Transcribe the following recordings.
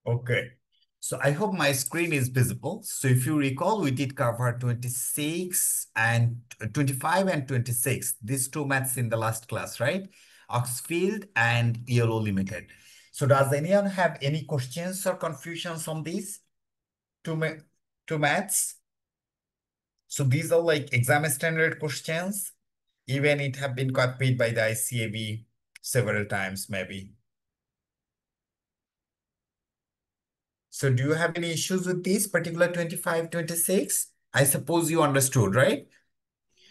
Okay. So I hope my screen is visible. So if you recall, we did cover 26 and 25 and 26, these two maths in the last class, right? Oxfield and Yellow Limited. So does anyone have any questions or confusions on these two, two maths? So these are like exam standard questions. Even it have been copied by the ICAB several times, maybe. So do you have any issues with these particular 25, 26? I suppose you understood, right?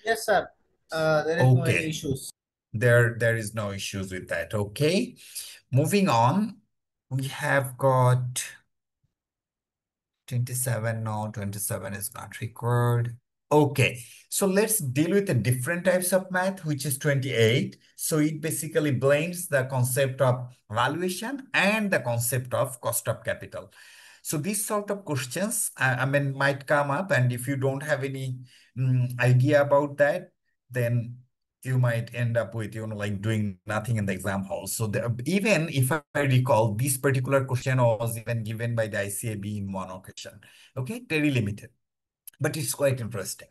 Yes, sir. There is no any Okay. issues. There is no issues with that. Okay. Moving on, we have got 27. No, 27 is not required. Okay, so let's deal with the different types of math, which is 28. So it basically blends the concept of valuation and the concept of cost of capital. So these sort of questions, I mean, might come up, and if you don't have any idea about that, then you might end up with, like doing nothing in the exam hall. So even if I recall, this particular question was even given by the ICAB in one occasion. Okay, very limited, but it's quite interesting.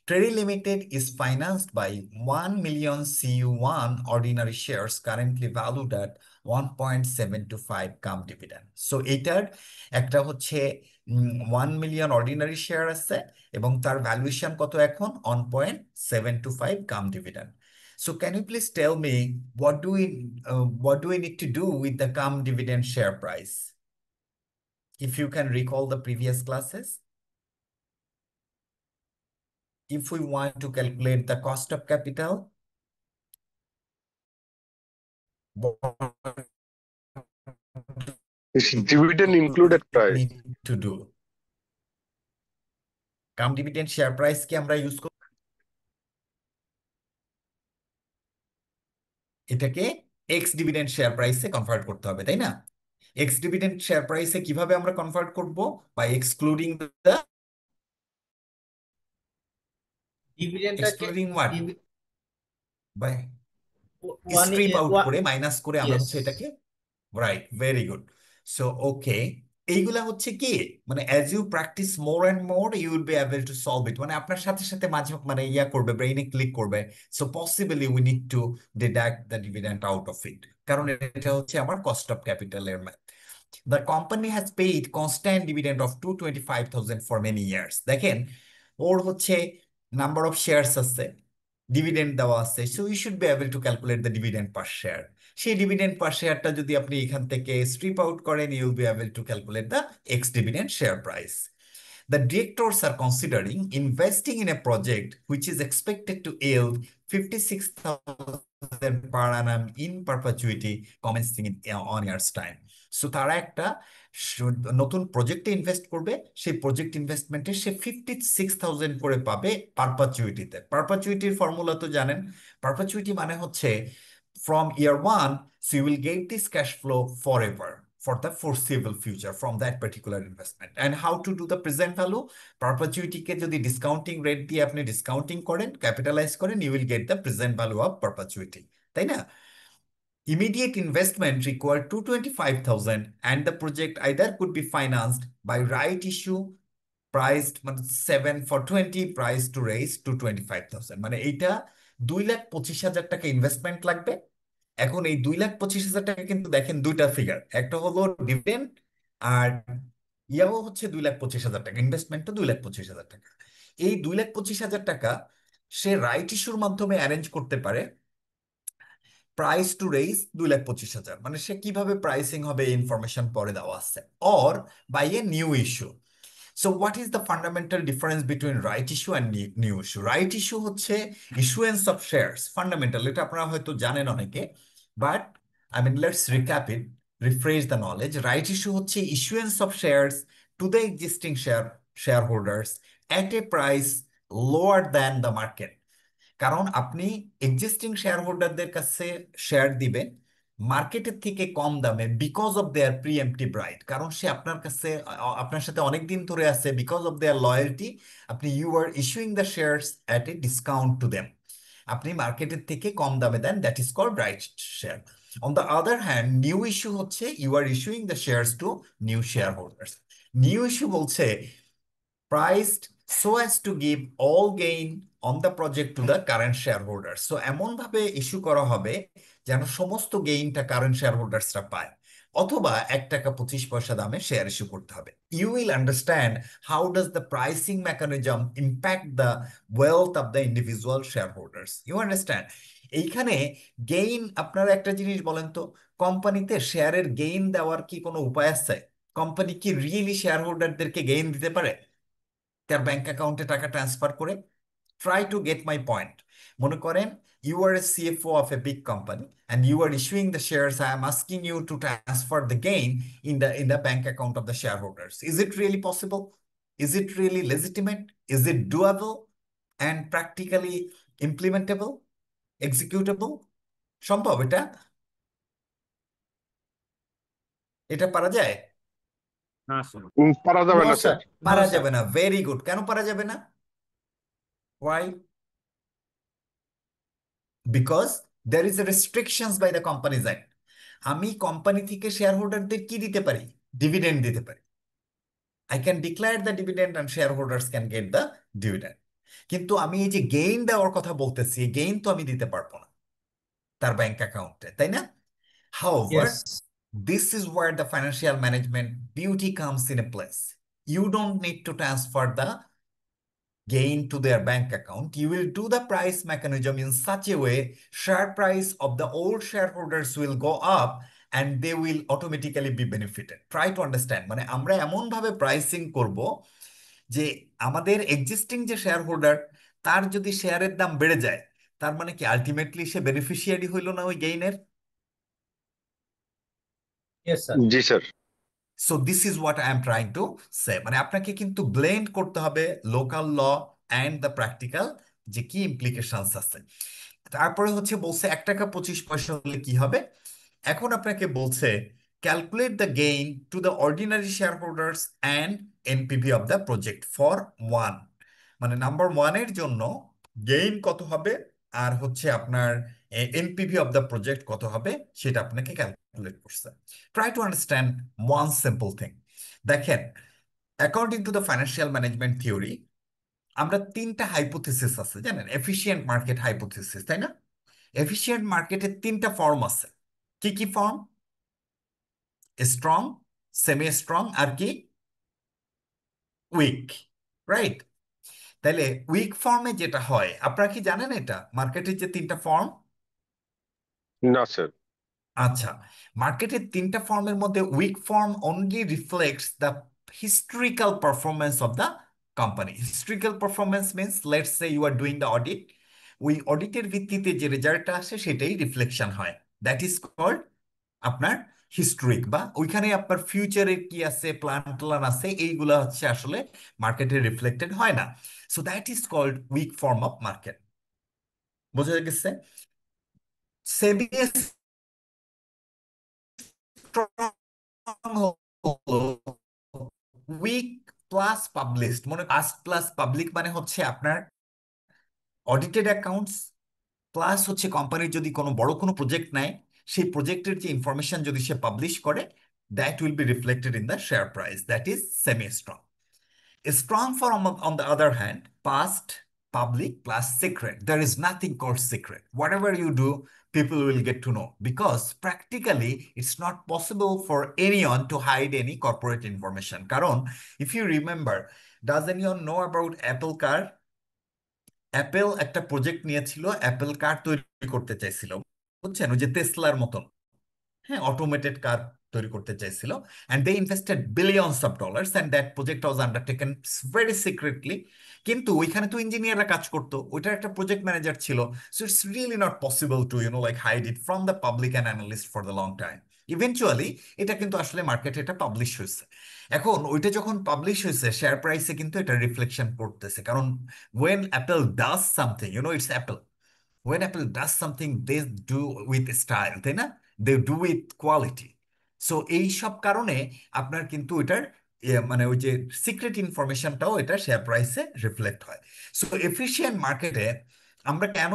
Trade Limited is financed by 1 million CU1 ordinary shares currently valued at 1.725 cum dividend. So এটার একটা হচ্ছে 1 million ordinary share আছে এবং তার valuation কত এখন 1.725 cum dividend. So can you please tell me what do we need to do with the come dividend share price? If you can recall the previous classes. If we want to calculate the cost of capital, what Is dividend do included we price? need to do? Cum dividend share price কি আমরা use করব? এটাকে ex dividend share প্রাইসে convert করতে হবে, তাই না? X dividend share প্রাইসে কিভাবে আমরা কনভার্ট করব? বাই এক্সক্লুডিং দ্য ডিভিডেন্ডটাকে excluding what? By one strip out করে, মাইনাস করে আমরা ইয়েস হচ্ছে এটাকে, right, very good. So okay, এইগুলা হচ্ছে কি, মানে as you practice more and more you will be able to solve it, মানে আপনার সাথে সাথে মাঝে মানে ইয়া করবে, ব্রেইনে ক্লিক করবে। So possibly we need to deduct the dividend out of it, কারণ এটা হচ্ছে আমার কস্ট অফ ক্যাপিটালের math. The company has paid constant dividend of 225,000 for many years. দেখেন, ওর হচ্ছে নাম্বার অফ শেয়ারস আছে, ডিভিডেন্ড দেওয়া আছে, so you should be able to calculate the dividend per share. সেই ডিভিডেন্ড পার শেয়ারটা যদি আপনি এখান থেকে স্ট্রিপ আউট করেন, you will be able to calculate the ex dividend share price. The directors are considering investing in a project which is expected to yield 56,000 per annum in perpetuity commencing in on years time. So তারা একটা নতুন প্রজেক্টে invest করবে, সেই project ইনভেস্টমেন্টে সে 56,000 করে পাবে পারপাচুইটিতে। পারপাচুইটির formula তো জানেন, পারপাচুইটি মানে হচ্ছে from year one, so you will get this cash flow forever for the foreseeable future from that particular investment. And how to do the present value? Perpetuity কে যদি ডিসকাউন্টিং রেট দিয়ে আপনি discounting করেন, capitalise করেন, you will get the present value of perpetuity, তাই না? Immediate investment required 225,000 and the project either could be financed by right issue priced 7 for 20, price to raise to 25,000, মানে এইটা 2,25,000 টাকা investment লাগবে। এখন এই 2,25,000 টাকা কিন্তু দেখেন দুইটা ফিগার, একটা হলো ডিভিডেন্ড আর ইয়াও হচ্ছে 2,25,000 টাকা, ইনভেস্টমেন্টও 2,25,000 টাকা। এই 2,25,000 টাকা সে রাইট ইস্যুর মাধ্যমে অ্যারেঞ্জ করতে পারে, প্রাইস টু রেইজ 2,25,000, মানে সে কিভাবে প্রাইসিং হবে এই ইনফরমেশন পরে দেওয়া আছে, or by a new issue. So what is the fundamental difference between right issue and new issue? Right issue হচ্ছে issuance of shares, fundamental, এটা আপনারা হয়তো জানেন অনেকে, but I mean let's recap it, refresh the knowledge. Right issue হচ্ছে issuance of shares to the existing shareholders at a price lower than the market, কারণ আপনি existing share হোল্ডারদের কাছে শেয়ার দিবেন মার্কেটের থেকে কম দামে, because of their preemptive right, কারণ সে আপনার কাছে আপনার সাথে অনেকদিন ধরে আছে, বিকজ অফ দেয়ার লয়্যালটি আপনি you are issuing the shares at a discount to them, আপনি মার্কেটের থেকে কম দামে দেন, that is called right share. On the other hand new issue হচ্ছে you are issuing the shares to new share holders. New issue বলছে priced so as to give all gain on the project to the current shareholders. So এমন ভাবে issue করা হবে যেন সমস্ত গেইনটা current share হোল্ডার্সরা পায়, অথবা 1 টাকা 25 পয়সা দামে শেয়ার ইস্যু করতে হবে। You will understand how does the pricing mechanism impact the wealth of the individual share holders. You understand? এইখানে গেইন, আপনারা একটা জিনিস বলেন তো, কোম্পানিতে শেয়ারের গেইন দেওয়ার কি কোনো উপায় আছে? কোম্পানি কি রিয়েলি শেয়ার হোল্ডারদেরকে গেইন দিতে পারে তার ব্যাংক অ্যাকাউন্টে টাকা ট্রান্সফার করে? Try to get my point. মনে করেন you are a CFO of a big company and you are issuing the shares, I am asking you to transfer the gain in the bank account of the shareholders. Is it really possible? Is it really legitimate? Is it doable and practically implementable, executable? সম্ভব এটা? এটা পারা যায়? না sir. পারা যাবে No, না sir. Sir. No, পারা sir. যাবে না। Very good. কেন পারা যাবে না? Why? Because there is a restrictions by the Companies Act. আমি কোম্পানি থেকে শেয়ার হোল্ডারদের কি দিতে পারি? ডিভিডেন্ড দিতে পারি। I can declare the dividend and share holders can get the dividend. কিন্তু আমি এই যে গেইন দেওয়ার কথা বলতেছি, গেইন তো আমি দিতে পারবো না তার ব্যাংক অ্যাকাউন্টে, তাই না? However, Yes. this is where the financial management beauty comes in a place. You don't need to transfer the gain to their bank account. You will do the price mechanism in such a way share price of the old shareholders will go up and they will automatically be benefited. Try to understand, মানে আমরা এমন ভাবে pricing করব যে আমাদের existing যে share holder, তার যদি শেয়ারের দাম বেড়ে যায়, তার মানে কি আলটিমেটলি সে বেনিফিশিয়ারি হইল না ওই গেইনের? Yes, sir. জি sir. So this is what I am trying to say. মানে আপনাকে কিন্তু ব্লেন্ড করতে হবে local law and the practical, যে কি ইমপ্লিকেশনস আছে। তারপরে হচ্ছে বলছে 1 টাকা 25 পয়সা হলে কি হবে। এখন আপনাকে বলছে calculate the gain to the ordinary share holders and NPV of the project for one. মানে নাম্বার ওয়ানের জন্য গেইন কত হবে আর হচ্ছে আপনার এনপিভি অফ দ্য প্রজেক্ট কত হবে সেটা আপনাকে ক্যালকুলেট করছে। Try to understand one simple thing. দেখেন, according to the financial management theory, আমরা 3টা হাইপোথিসিস আছে জানেন, এফিশিয়েন্ট মার্কেট হাইপোথিসিস, তাই না? এফিশিয়েন্ট মার্কেটের 3টা ফর্ম আছে। কি কি ফর্ম? স্ট্রং, সেমি স্ট্রং, আর কি উইক, রাইট? তাহলে উইক ফর্মে যেটা হয়, আপনারা কি জানেন এটা মার্কেটের যে 3টা ফর্ম? না স্যার। আচ্ছা, মার্কেটের 3টা ফর্মের মধ্যে weak form only reflects the historical performance of the company. Historical performance means let's say you are doing the audit, ওই অডিটের ভিত্তিতে যে রেজাল্টটা আসে সেটাই রিফ্লেকশন হয়। দ্যাট ইজ কল্ড আপনার হিস্টোরিক, বা ওইখানে আপনার ফিউচারে কি আছে, প্ল্যান ট্যান আছে, এইগুলা হচ্ছে আসলে মার্কেটে রিফ্লেক্টেড হয় না। So that is called weak form of market. বোঝা গেছে? সেমি উইক প্লাস পাবলিশড, মনে পাস্ট প্লাস পাবলিক মানে হচ্ছে আপনার অডিটেড অ্যাকাউন্টস প্লাস হচ্ছে কোম্পানির যদি কোনো বড় কোনো প্রজেক্ট নেয়, সেই প্রজেক্টের যে ইনফরমেশন যদি সে পাবলিশ করে, that will be reflected in the share price, that is semi strong. Strong form on the other hand, past, public plus secret. There is nothing called secret. Whatever you do, people will get to know because practically it's not possible for anyone to hide any corporate information. কারণ if you remember, does anyone know about Apple car? Apple একটা project নিয়েছিল, Apple কার তৈরি করতে চাইছিল, বুঝছেন, ওই যে টেসলার মতন, হ্যাঁ, অটোমেটেড কার তৈরি করতে চাইছিল, and they invested billions of dollars and that project was undertaken very secretly. কিন্তু ওইখানে তো ইঞ্জিনিয়াররা কাজ করতো, ওইটার একটা প্রজেক্ট ম্যানেজার ছিল। So it's really not possible to like hide it from the public and analyst for the long time. Eventually এটা কিন্তু আসলে মার্কেটে এটা পাবলিশ হয়েছে। এখন ওইটা যখন পাবলিশ হয়েছে, শেয়ার প্রাইসে কিন্তু এটা রিফ্লেকশন করতেছে, কারণ when Apple does something, it's Apple, when Apple does something, they do with style, তাই না? They do with quality. So এই সব কারণে আপনার কিন্তু এটার মানে ওই যে সিক্রেট ইনফরমেশনটাও এটা শেয়ার প্রাইসে রিফ্লেক্ট হয়। সো এফিশিয়েন্ট মার্কেটে আমরা কেন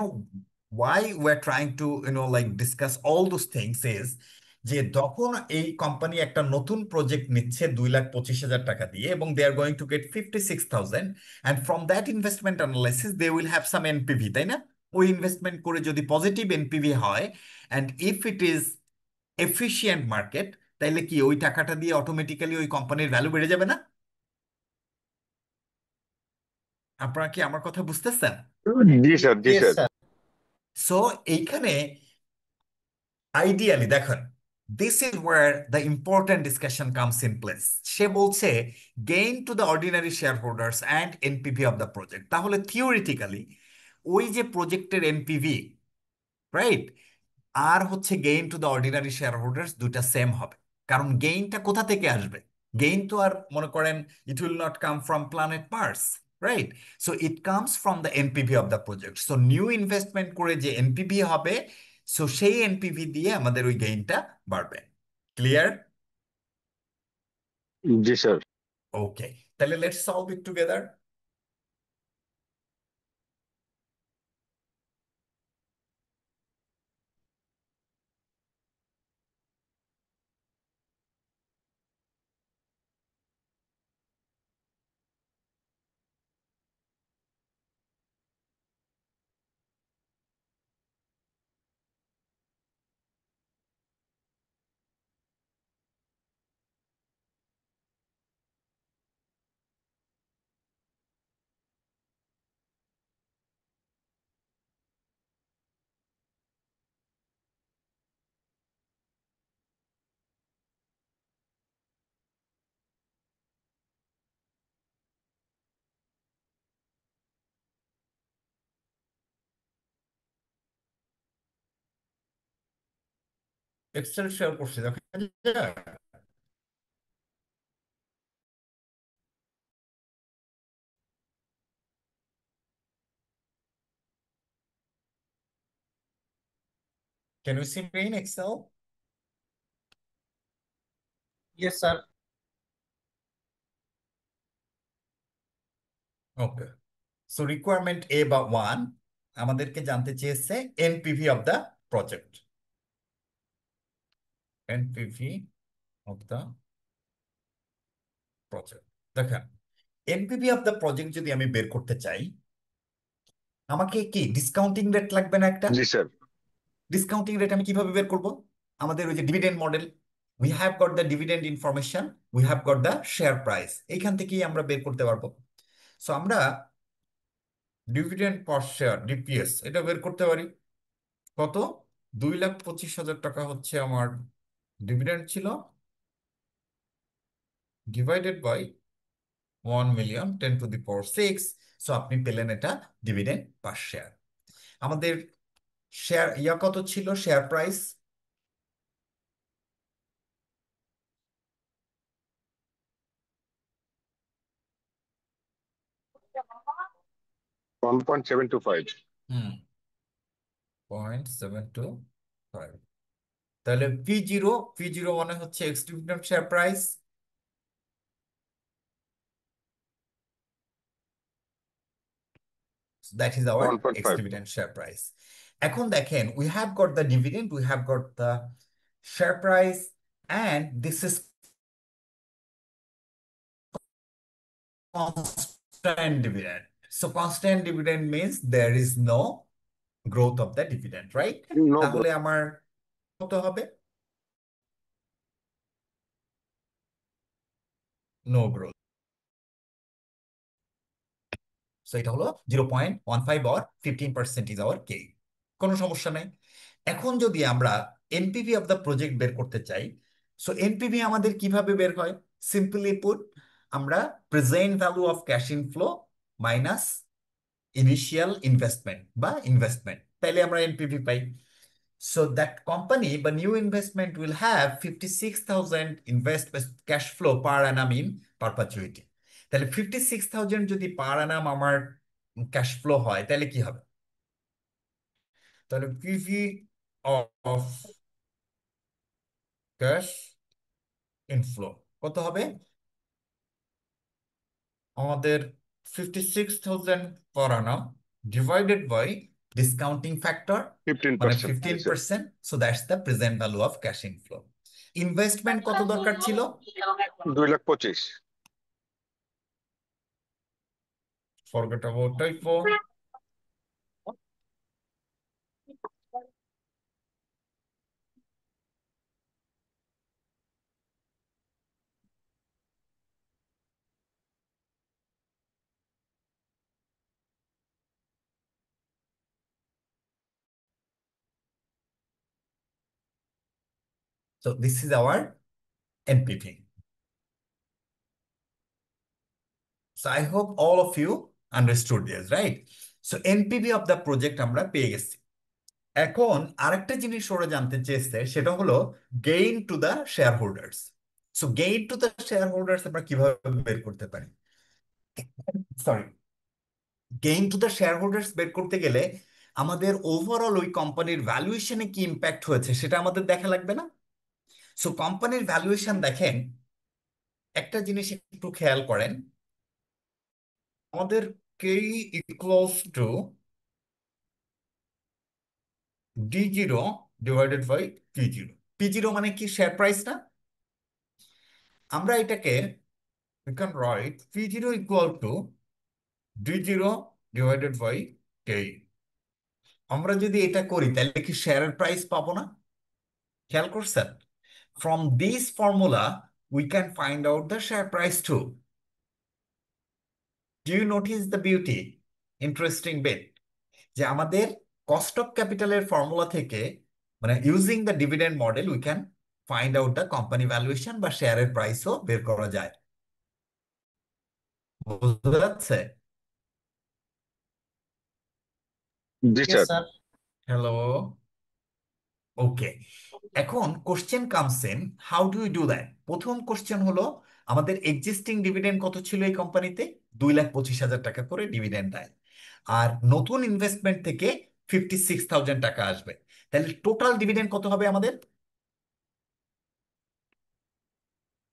why we're trying to like discuss all those things is যে যখন এই কোম্পানি একটা নতুন প্রজেক্ট নিচ্ছে 2,25,000 টাকা দিয়ে এবং they are going to get 56,000 and from that investment analysis they will have some NPV, তাই না? ওই ইনভেস্টমেন্ট করে যদি পজিটিভ এনপিভি হয় and if it is efficient market, তাইলে কি ওই টাকাটা দিয়ে অটোমেটিক্যালি ওই কোম্পানির ভ্যালু বেড়ে যাবে না? আপনারা কি আমার কথা বুঝতেছেন? জি স্যার, জি Yes, স্যার। sir. সো এইখানে আইডিয়ালি দেখেন, this is where the important discussion comes in place. সে বলছে gain to the ordinary share holders and NPV of the project. তাহলে থিওরিটিক্যালি ওই যে প্রজেক্টের এনপিভি, রাইট, আর হচ্ছে gain to the ordinary share holders দুইটা সেম হবে। কারণ গেইনটা কোথা থেকে আসবে? গেইন তো আর মনে করেন it will not come from planet Mars, right? So it comes from the NPV of the project. So new investment করে যে এনপিভি হবে, সো সেই এনপিভি দিয়ে আমাদের ওই গেইনটা বাড়বে। ক্লিয়ার? জি স্যার। ওকে, তাহলে let's solve it together. Excel share করছি, দেখা যায়? Can you see me in Excel? Yes, sir. Okay, so requirement A বা 1 আমাদেরকে জানতে চেয়েছে NPV of the project. NPV of the project, দেখেন এনপিভি অফ দ্য প্রজেক্ট যদি আমি বের করতে চাই, আমাকে কি ডিসকাউন্টিং রেট লাগবে না একটা? জি স্যার। ডিসকাউন্টিং রেট আমি কিভাবে বের করব? আমাদের ওই যে dividend model, we have got the dividend information, we have got the share price, এইখান থেকেই আমরা বের করতে পারবো। সো আমরা ডিভিডেন্ড পার শেয়ার ডিপিএস এটা বের করতে পারি। কত? 2,25,000 টাকা হচ্ছে আমার ডিভিডেন্ড ছিল, divided by 1,000,000 10 to the power 6। So আপনি পেলেন এটা ডিভিডেন্ড পার শেয়ার। আমাদের শেয়ার কত ছিল? Share price 1.725। 0.725। তাহলে পি জিরো মানে হচ্ছে ex dividend share price, that is our ex 1.5। Dividend share price. এখন দেখেন, we have got the dividend, we have got the share price, and this is constant dividend. So constant dividend means there is no growth of the dividend, right? No তাহলে আমার কত হবে? No growth. So এটা হলো 0.15 or 15% is our কে। কোনো সমস্যা নাই। এখন যদি আমরা এনপিভি অফ দ্য প্রজেক্ট বের করতে চাই, সো এনপিভি আমাদের কিভাবে বের হয়? সিম্পলি পুট, আমরা present value of cash inflow minus initial investment বা ইনভেস্টমেন্ট, তাইলে আমরা NPV pi. So that company, the new investment will have 56,000 invest cash flow per annum in perpetuity. তাহলে 56,000 যদি পার annum আমার ক্যাশ ফ্লো হয়, তাহলে কি হবে? তাহলে পিভি অফ ক্যাশ ইনফ্লো কত হবে? আমাদের 56,000 per annum divided by discounting factor মানে 15%. Yes, sir. 15%, so that's the present value of cash inflow. Investment কত দরকার ছিল? 2,25,000. Forget about typo. So this is our NPV. So I hope all of you understood this, right? So NPV of the project আমরা পেয়ে গেছি। এখন আরেকটা জিনিস ওরা জানতে চেয়েছে, সেটা হলো gain to the share holders. So gain to the share holders আমরা কিভাবে বের করতে পারি? Sorry, gain to the share holders বের করতে গেলে আমাদের ওভারঅল ওই কোম্পানির ভ্যালুয়েশনে কি ইম্প্যাক্ট হয়েছে সেটা আমাদের দেখা লাগবে না? সো কোম্পানির ভ্যালুয়েশন দেখেন, একটা জিনিস একটু খেয়াল করেন, আমাদের k equals to D0 divided by P0। P0 মানে কি? শেয়ার প্রাইস না? আমরা এটাকে we can write P0 equal to D0 divided by K। আমরা যদি এটা করি তাহলে কি শেয়ারের প্রাইস পাবো না? খেয়াল করছেন? From this formula we can find out the share price too. Do you notice the beauty? Interesting bit, যে আমাদের কস্ট অফ ক্যাপিটালের ফর্মুলা থেকে, মানে using the dividend model, we can find out the company valuation বা শেয়ারের প্রাইসও বের করা যায়। বুঝতে যাচ্ছে? Ji, Yes, sir. sir. Hello, okay. এখন question comes in, how do you do that? প্রথম কোশ্চেন হলো, আমাদের এক্সিস্টিং ডিভিডেন্ড কত ছিল এই কোম্পানিতে? 2,25,000 টাকা করে ডিভিডেন্ড দেয়, আর নতুন ইনভেস্টমেন্ট থেকে 56,000 টাকা আসবে। তাহলে টোটাল ডিভিডেন্ড কত হবে আমাদের?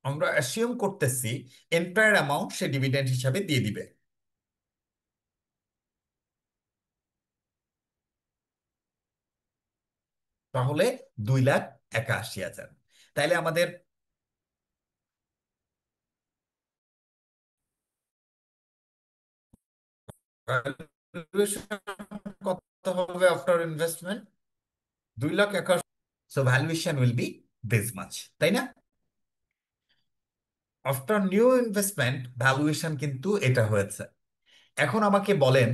আমরা অ্যাসিউম করতেছি এন্টায়ার অ্যামাউন্ট সে ডিভিডেন্ড হিসাবে দিয়ে দিবে। তাহলে 2,81,000। তাইলে আমাদের কত হবে after investment? 2,81,000। So valuation will be this much, তাই না? আফটার নিউ ইনভেস্টমেন্ট ভ্যালুয়েশন কিন্তু এটা হয়েছে। এখন আমাকে বলেন,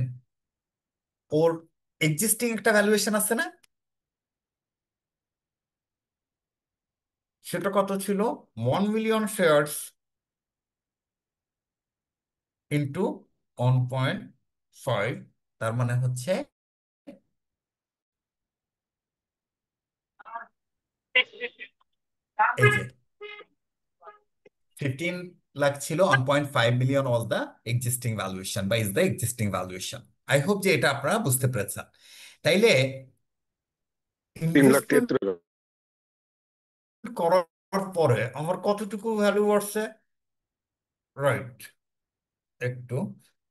ওর এক্সিস্টিং একটা ভ্যালুয়েশন আছে না? সেটা কত ছিল? 1 মিলিয়ন শেয়ারস ইন্টু 1.5, তার মানে হচ্ছে এই যে 15 লাখ ছিল, 1.5 million was the existing valuation বা is the existing valuation. I hope যে এটা আপনারা বুঝতে পেরেছেন। তাইলে 3,73,000. ইনভেস্টমেন্ট করার পরে আমার কতটুকু ভ্যালু বাড়ছে? রাইট, একটু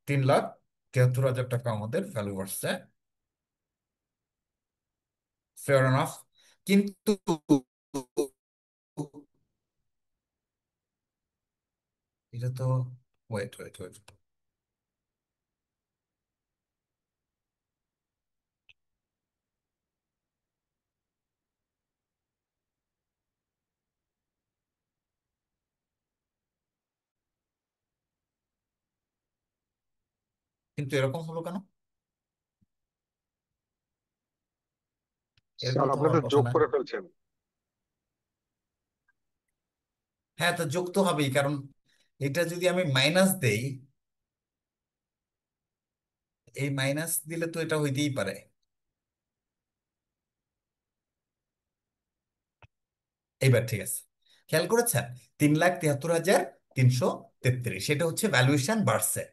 3,73,000 টাকা আমাদের ভ্যালু বাড়ছে। Fair enough. কিন্তু এটা তো, ওয়েট ওয়েট ওয়েট, কিন্তু এরকম হলো কেন? এরকম স্যার তো আপনি হওয়ার তো কথা যোগ না। করে ফেলছেন। হ্যাঁ, তো যোগ তো হবেই, কারণ এটা যদি আমি মাইনাস দেই, এই মাইনাস দিলে তো এটা হইতেই পারে। এইবার ঠিক আছে, খেয়াল করেছেন? 3,73,333 সেটা হচ্ছে ভ্যালুয়েশন বাড়ছে।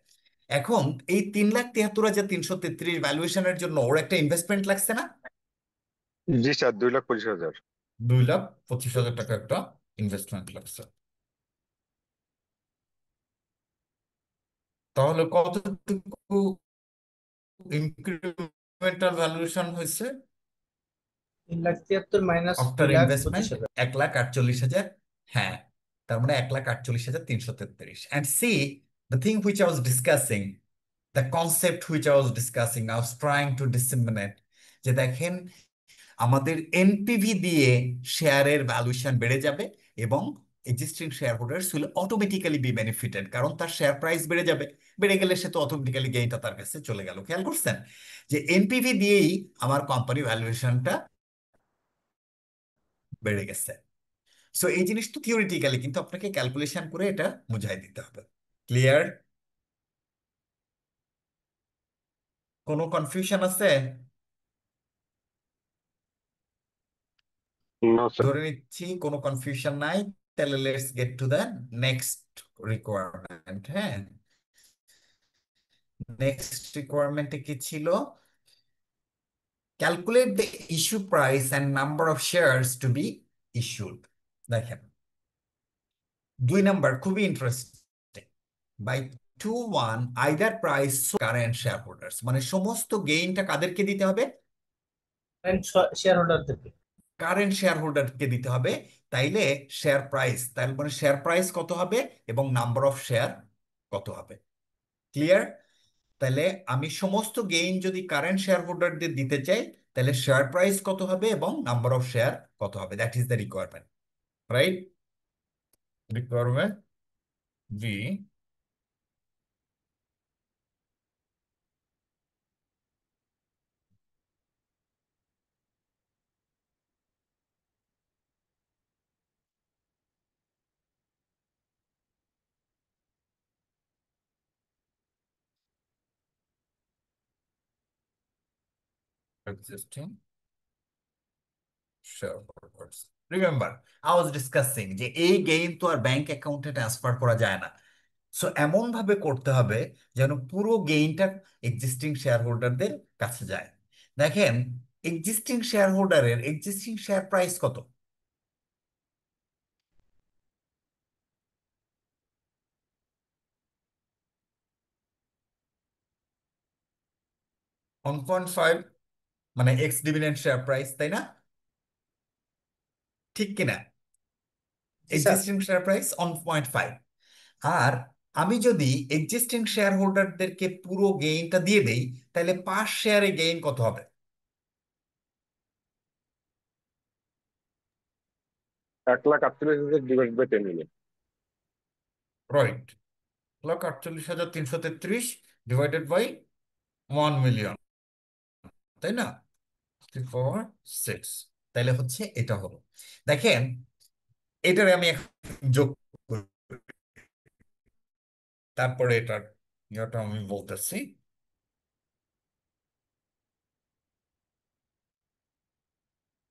এখন এই 3,73,333 ভ্যালুয়েশনের জন্য ওর একটা ইনভেস্টমেন্ট লাগছে না? জি স্যার, 2,25,000. 2,25,000 টাকা একটা ইনভেস্টমেন্ট লাগছে। তাহলে কতটুকু ইনক্রিমেন্ট ফান্ডামেন্টাল ভ্যালুয়েশন হয়েছে 3,73,000 মাইনাস আফটার 2,25,000। ইনভেস্টমেন্ট 1,48,000। হ্যাঁ, তার মানে 1,48,333। And C the thing which I was discussing, the concept which I was discussing, I was trying to disseminate, যে দেখেন আমাদের এনপিভি দিয়ে শেয়ারের ভ্যালুয়েশন বেড়ে যাবে এবং existing share holders will automatically B benefited, কারণ তার শেয়ার প্রাইস বেড়ে যাবে। বেড়ে গেলে সে তো অটোমেটিক্যালি গেইনটা তার কাছে চলে গেল। খেয়াল করছেন যে এনপিভি দিয়েই আমার কোম্পানি ভ্যালুয়েশনটা বেড়ে গেছে। সো এই জিনিস তো থিওরিটিক্যালি, কিন্তু আপনাকে ক্যালকুলেশন করে এটা বুঝাই দিতে হবে। ক্লিয়ার? কোনো কনফিউশন আছে? No sir. ধরে নিচ্ছি কোনো কনফিউশন নাই, তাহলে let's get to the next requirement. হ্যাঁ, নেক্সট রিকোয়ারমেন্টে কি ছিল? Calculate the issue price and number of shares to be issued. দেখেন 2 নাম্বার খুবই interesting. By 2(1) either price current share holders, মানে সমস্ত গেইনটা কাদেরকে দিতে হবে? শেয়ার হোল্ডারদেরকে। কারেন্ট শেয়ার হোল্ডারকে দিতে হবে। তাইলে শেয়ার প্রাইস, তার মানে শেয়ার প্রাইস কত হবে এবং নাম্বার অফ শেয়ার কত হবে। ক্লিয়ার? তাহলে আমি সমস্ত গেইন যদি কারেন্ট শেয়ার হোল্ডারদের দিতে চাই, তাহলে শেয়ার প্রাইস কত হবে এবং নাম্বার অফ শেয়ার কত হবে। That is the requirement, right? Requirement G. Existing shareholders. Remember, I was discussing যে এই গেইন তো আর ব্যাংক অ্যাকাউন্টে ট্রান্সফার করা যায় না। সো এমন ভাবে করতে হবে যেন পুরো গেইনটা এক্সিস্টিং শেয়ার হোল্ডারদের কাছে যায়। দেখেন এক্সিস্টিং শেয়ার হোল্ডারের এক্সিস্টিং শেয়ার প্রাইস কত? 1.5, মানে এক্স ডিভিডেন্ড শেয়ার প্রাইস, তাই না? ঠিক কিনা? জি স্যার। Existing share price 1.5। আর আমি যদি এক্সিস্টিং শেয়ার হোল্ডারদেরকে পুরো গেইনটা দিয়ে দেই, তাহলে পার শেয়ারে গেইন কত হবে? 1,48,000 divide by 10 million. Right, 1,48,333 divided by 1 million, তাই না? 3, 4, 6, তাইলে হচ্ছে এটা হলো। দেখেন এটারে আমি এখন যোগ করি, তারপরে এটার ইয়েটা আমি বলতেছি।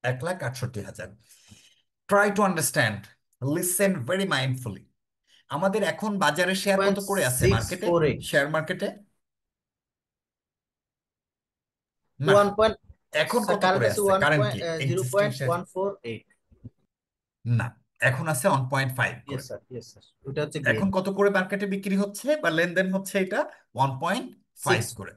1,68,000। Try to understand, listen very mindfully. আমাদের এখন বাজারে শেয়ার কত করে আছে মার্কেটে? 1.648। শেয়ার মার্কেটে না, ওয়ান পয়েন্ট এখন কত কারেন্ট করে আছে আছে currently zero existing point share? One four eight না, এখন আছে 1.5 ইয়েস করে। স্যার, ইয়েস স্যার, ওটা হচ্ছে গেইন। এখন কত করে মার্কেটে বিক্রি হচ্ছে বা লেনদেন হচ্ছে? এটা 1.5 6। করে।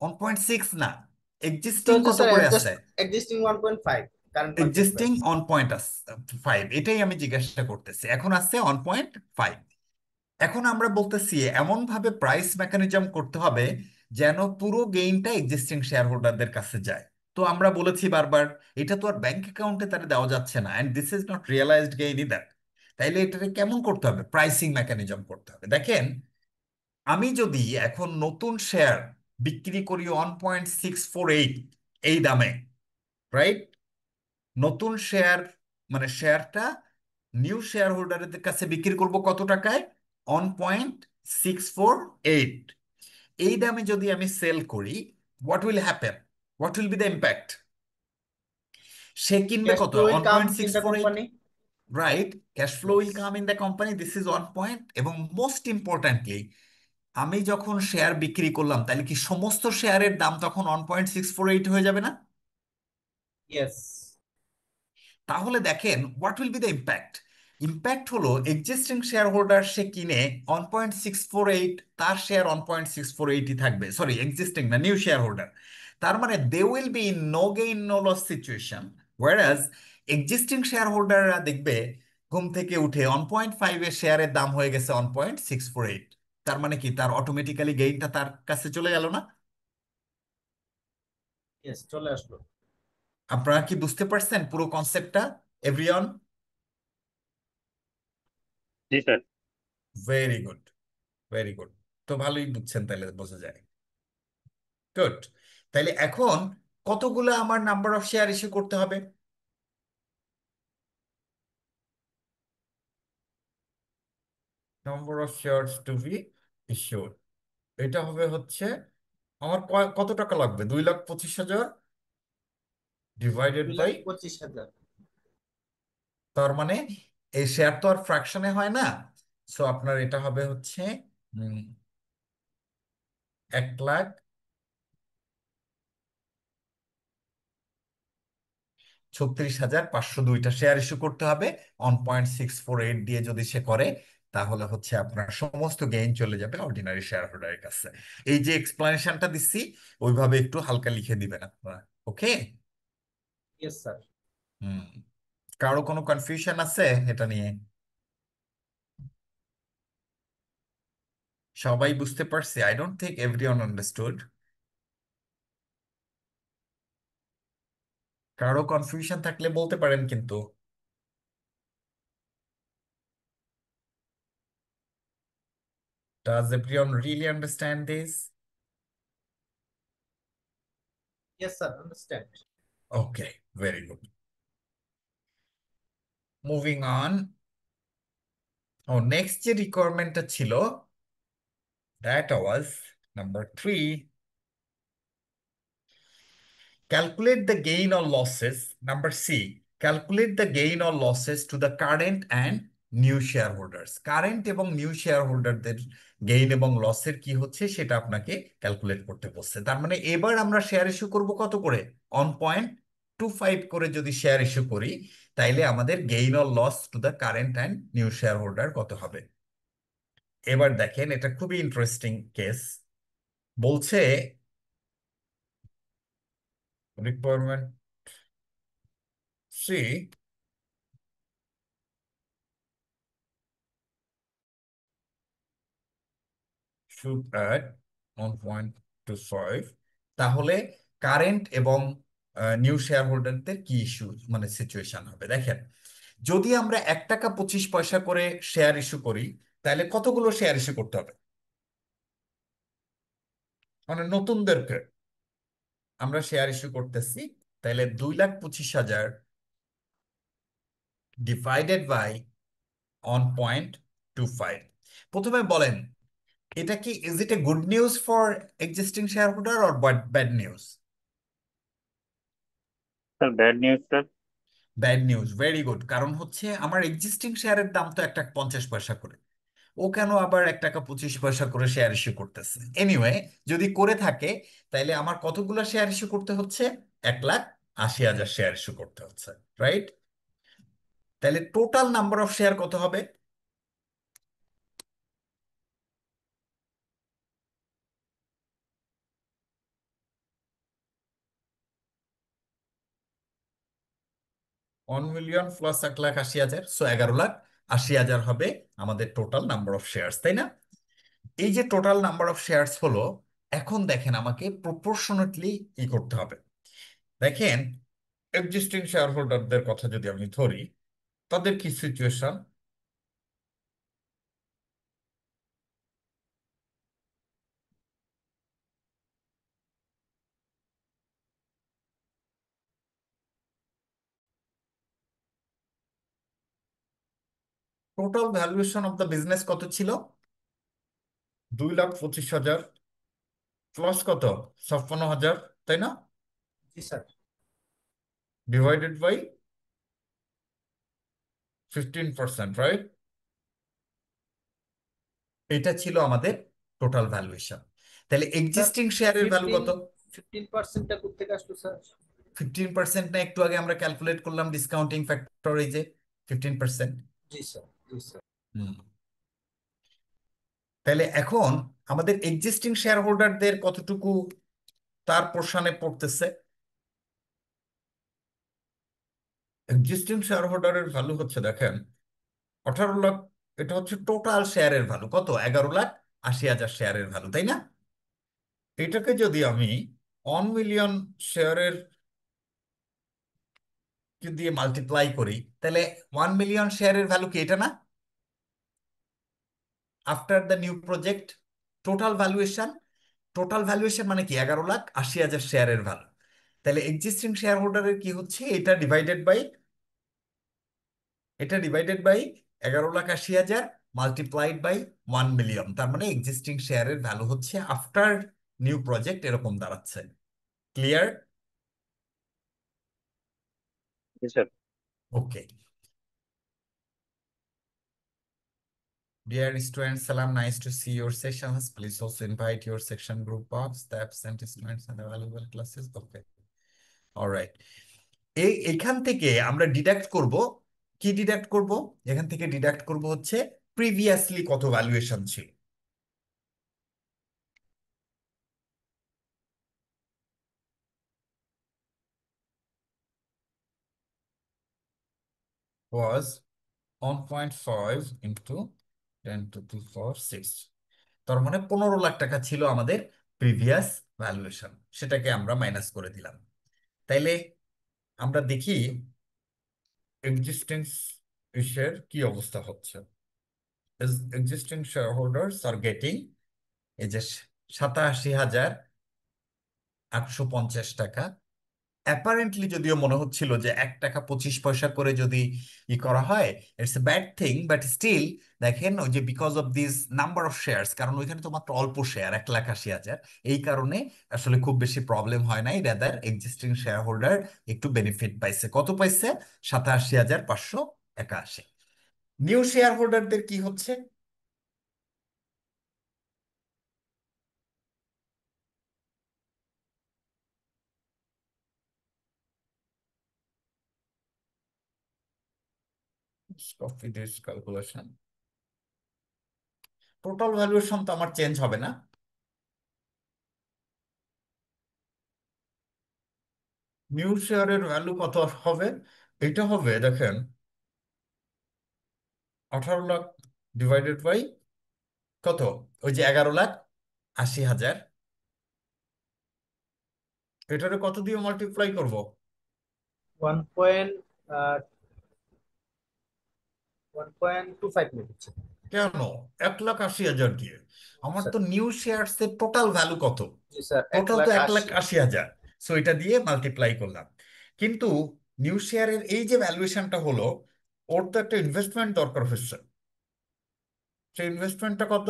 1.6 না, তো এক্সিস্টিং হচ্ছে কত স্যার করে জাস্ট আছে? Existing 1.5 current market existing price. 1.5, এটাই আমি জিজ্ঞাসা করতেছি। এখন আছে 1.5। এখন আমরা বলতেছি এমন ভাবে প্রাইস মেকানিজম করতে হবে যেন পুরো গেইনটা এক্সিস্টিং শেয়ার হোল্ডারদের কাছে যায়। তো আমরা বলেছি বারবার, এটা তো আর ব্যাংক অ্যাকাউন্টে তারা দেওয়া যাচ্ছে না, and this is not realised gain either. তাইলে এটাকে কেমন করতে হবে? প্রাইসিং মেকানিজম করতে হবে। দেখেন আমি যদি এখন নতুন শেয়ার বিক্রি করি 1.648 এই দামে, রাইট? নতুন শেয়ার মানে শেয়ারটা নিউ শেয়ার হোল্ডারদের কাছে বিক্রি করব কত টাকায়? 1.648। এই দামে যদি আমি সেল করি, what will happen? What will be the impact? সে কিনবে ক্যাশ কত? Flow will one come point in six the four eight company. Right? Cash flow yes. Will come in the company, this is one point. এবং most importantly, আমি যখন share বিক্রি করলাম, তাহলে কি সমস্ত শেয়ারের দাম তখন 1.648 হয়ে যাবে না? ইয়েস। তাহলে দেখেন what will be the impact. Impact হলো এক্সিস্টিং শেয়ার হোল্ডার সে কিনে 1.648, তার শেয়ার 1.648ই থাকবে, সরি এক্সিস্টিং না, নিউ শেয়ার হোল্ডার। তার মানে they will be in no gain no loss situation, whereas existing share হোল্ডাররা দেখবে ঘুম থেকে উঠে 1.5 এর শেয়ারের দাম হয়ে গেছে 1.648। তার মানে কি তার অটোমেটিক্যালি গেইনটা তার কাছে চলে গেল না? ইয়েস, চলে আসলো। আপনারা কি বুঝতে পারছেন পুরো কনসেপ্টটা এভরিওয়ান? জি sir. Very good, very good. তো ভালোই বুঝছেন তাহলে, বোঝা যায়। গুড। তাইলে এখন কতগুলো আমার নাম্বার অফ শেয়ার ইস্যু করতে হবে? Number of shares to be issued, এটা হবে হচ্ছে আমার কত টাকা লাগবে? 2,25,000 ডিভাইডেড দুই বাই, লাখ পঁচিশ হাজার তার মানে এই শেয়ার তো আর ফ্র্যাকশনে হয় না। সো আপনার এটা হবে হচ্ছে 1,00,000 36,502টা শেয়ার ইস্যু করতে হবে। 1.648 দিয়ে যদি সে করে, তাহলে হচ্ছে আপনার সমস্ত গেইন চলে যাবে অর্ডিনারি শেয়ার হোল্ডারের কাছে। এই যে এক্সপ্লানেশনটা দিচ্ছি, ওইভাবে একটু হালকা লিখে দিবেন আপনারা। ওকে? Yes sir. হুম। কারো কোনো কনফিউশন আছে এটা নিয়ে? সবাই বুঝতে পারছে? I don't think everyone understood. কারো কনফিউশন থাকলে বলতে পারেন কিন্তু। Does everyone really understand this? Yes sir, understand. Okay, very good. Moving on. ও নেক্সট যে রিকোয়ারমেন্টটা ছিল, that was number 3. Calculate the gain or losses. Number C. Calculate the gain or losses to the current and new shareholders. Current এবং new share হোল্ডারদের gain এবং লসের কি হচ্ছে সেটা আপনাকে ক্যালকুলেট করতে বলছে। তার মানে এবার আমরা শেয়ার ইস্যু করব কত করে? 1.25 করে যদি শেয়ার ইস্যু করি, তাইলে আমাদের gain or loss to the current and new share holder কত হবে? এবার দেখেন, এটা খুবই ইন্টারেস্টিং কেস। বলছে রিকোয়ারমেন্ট সি, should add 1.25। তাহলে কারেন্ট এবং নিউ শেয়ার হোল্ডারদের কি ইস্যু, মানে সিচুয়েশন হবে দেখেন। যদি আমরা 1 টাকা 25 পয়সা করে শেয়ার ইস্যু করি, তাহলে কতগুলো শেয়ার ইস্যু করতে হবে? মানে নতুনদেরকে আমরা শেয়ার ইস্যু করতেছি, তাহলে 2,25,000 ডিভাইডেড বাই 1.25। প্রথমে বলেন, এটা কি, is it a good news for existing share holder or bad news? Sir bad news sir. Bad news, very good. কারণ হচ্ছে আমার এক্সিস্টিং শেয়ারের দাম তো 1 টাকা 50 পয়সা করে, ও কেন আবার 1 টাকা 25 পয়সা করে শেয়ার ইস্যু করতেছে? এনিওয়ে, যদি করে থাকে, তাইলে আমার কতগুলো শেয়ার ইস্যু করতে হচ্ছে? 1,80,000 শেয়ার ইস্যু করতে হচ্ছে, রাইট? তাহলে টোটাল নাম্বার অফ শেয়ার কত হবে? $1,000,000 প্লাস 1,80,000, সো 11,80,000 হবে আমাদের টোটাল নাম্বার অফ শেয়ার্স, তাই না? এই যে টোটাল নাম্বার অফ শেয়ার্স হলো, এখন দেখেন আমাকে প্রপোর্শনেটলি ই করতে হবে। দেখেন, এক্সিস্টিং শেয়ার হোল্ডারদের কথা যদি আমি ধরি, তাদের কি situation? Total valuation of the business কত ছিল? 2,25,000 প্লাস কত, 56,000, তাই না? জি স্যার। Divided by 15%, right? এটা ছিল আমাদের টোটাল ভ্যালুয়েশন। তাহলে স্যার, এক্সিস্টিং শেয়ারের ভ্যালু ফিফটিন কত? 15%টা কোথেকে আসলো স্যার? 15% না, একটু আগে আমরা ক্যালকুলেট করলাম ডিসকাউন্টিং ফ্যাক্টর, এই যে 15%। জি স্যার, জি স্যার। হুম। তাহলে এখন আমাদের এক্সিস্টিং শেয়ার হোল্ডারদের কতটুকু তার পোর্শনে পড়তেছে? এক্সিস্টিং শেয়ার হোল্ডারের ভ্যালু হচ্ছে, দেখেন, 18 লাখ। এটা হচ্ছে টোটাল শেয়ারের ভ্যালু, কত? 11,80,000 শেয়ারের ভ্যালু, তাই না? এটাকে যদি আমি 1 মিলিয়ন শেয়ারের দিয়ে মাল্টিপ্লাই করি, তাহলে 1 মিলিয়ন শেয়ারের ভ্যালু কি এটা না? After the new project total valuation. Total valuation মানে কি? 11,80,000 শেয়ারের ভ্যালু। তাহলে এক্সিস্টিং শেয়ার হোল্ডারের কি হচ্ছে? এটা divided by 11,80,000 multiplied by 1 million. তার মানে এক্সিস্টিং শেয়ারের ভ্যালু হচ্ছে আফটার নিউ প্রজেক্ট এরকম দাঁড়াচ্ছে। Clear? G sir. Okay. Dear students, salam. Nice to see your sessions. Please also invite your section group box, the absent students and the valuable classes. Okay. All right. এখান থেকে আমরা deduct করব। কি deduct করব? এখান থেকে deduct করব হচ্ছে প্রিভিয়াসলি কত ভ্যালুয়েশন ছিল। Was 1.5 into 10 to the power 6। তার মানে 15 লাখ টাকা ছিল আমাদের প্রিভিয়াস ভ্যালুয়েশন। সেটাকে আমরা মাইনাস করে দিলাম। তাইলে আমরা দেখি এক্সিস্টেন্স ইসের কি অবস্থা হচ্ছে। Existing share holders are getting, এই যে 87,850 টাকা। অ্যাপারেন্টলি যদিও মনে হচ্ছিল যে 1 টাকা 25 পয়সা করে যদি করা হয়, it's a bad thing, but still দেখেন ওই যে because of this number of shares, কারণ ওইখানে তো মাত্র অল্প শেয়ার, 1,80,000, এই কারণে আসলে খুব বেশি প্রবলেম হয় নাই। রাদার এক্সিস্টিং শেয়ার হোল্ডার একটু বেনিফিট পাইছে। কত পাইছে? 87,581। নিউ শেয়ার হোল্ডারদের কি হচ্ছে? Copy this calculation. Total valuation তো আমার চেঞ্জ হবে না। নিউ শেয়ারের ভ্যালু কত হবে? এটা হবে, দেখেন, 18 লাখ ডিভাইডেড বাই কত? ওই যে 11,80,000। এটারে কত দিয়ে মাল্টিপ্লাই করব? 1.25 মিনিট হচ্ছে। কেন 1,80,000 দিয়ে? আমার স্যার, তো নিউ শেয়ার্স এর টোটাল ভ্যালু কত? জি স্যার, এক টোটাল তো লাখ এক লাখ আশি আশি হাজার সো এটা দিয়ে মাল্টিপ্লাই করলাম। কিন্তু নিউ শেয়ারের এই যে ভ্যালুয়েশনটা হলো, ওর তো একটা ইনভেস্টমেন্ট দরকার হচ্ছে। সেই ইনভেস্টমেন্টটা কত?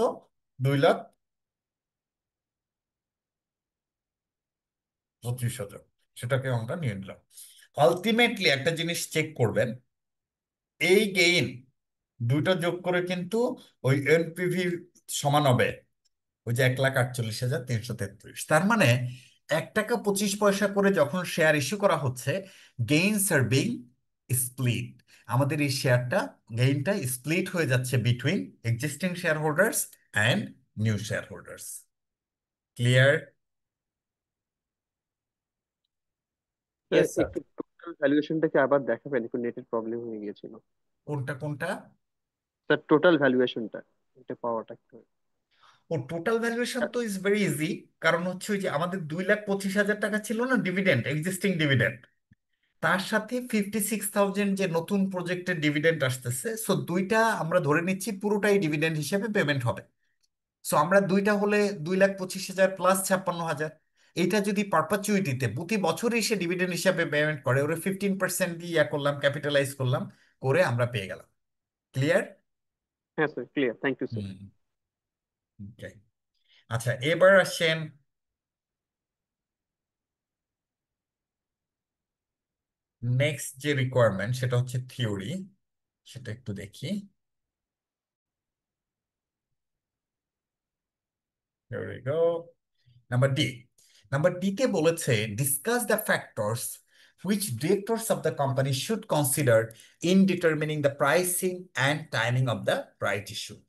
2,25,000। সেটাকে আমরা নিয়ে নিলাম। আলটিমেটলি একটা জিনিস চেক করবেন, এই গেইন দুইটা যোগ করে কিন্তু ওই এনপিভি সমান হবে ওই যে 1,48,333। তার মানে 1 টাকা 25 পয়সা করে যখন শেয়ার ইস্যু করা হচ্ছে, গেইনস আর বিং স্প্লিট। আমাদের এই শেয়ারটা, গেইনটা স্প্লিট হয়ে যাচ্ছে between existing share holders and new share holders. Clear? Sir yes sir. একটু টোটাল ভ্যালুয়েশনটাকে আবার দেখাবেন, একটু নেটের প্রবলেম হয়ে গিয়েছিল। কোনটা কোনটা? স্যার টোটাল ভ্যালুয়েশনটা এটা পাওয়াটা কি হয়? ও টোটাল ভ্যালুয়েশন তো ইজ ভেরি ইজি। কারণ হচ্ছে ওই যে আমাদের 2,25,000 টাকা ছিল না ডিভিডেন্ড, এক্সিস্টিং ডিভিডেন্ড, তার সাথে 56,000 যে নতুন প্রজেক্টের ডিভিডেন্ড আসতেছে, সো দুইটা আমরা ধরে নিচ্ছি পুরোটাই ডিভিডেন্ড হিসেবে পেমেন্ট হবে। সো আমরা দুইটা হলে 2,25,000 প্লাস 56,000। এটা যদি পারপাচুইটিতে প্রতি বছরই সে ডিভিডেন্ড হিসাবে পেমেন্ট করে, ওরা 15% দিয়ে করলাম, ক্যাপিটালাইজ করলাম, করে আমরা পেয়ে গেলাম। ক্লিয়ার? হ্যাঁ sir, clear, thank you sir. Hmm. Okay. আচ্ছা, এবার আসেন নেক্সট যে রিকোয়ারমেন্ট, সেটা হচ্ছে থিওরি। সেটা একটু দেখি। Here we go. Number D. Number ডিতে বলেছে discuss the factors which directors of the company should consider in determining the pricing and timing of the right issue.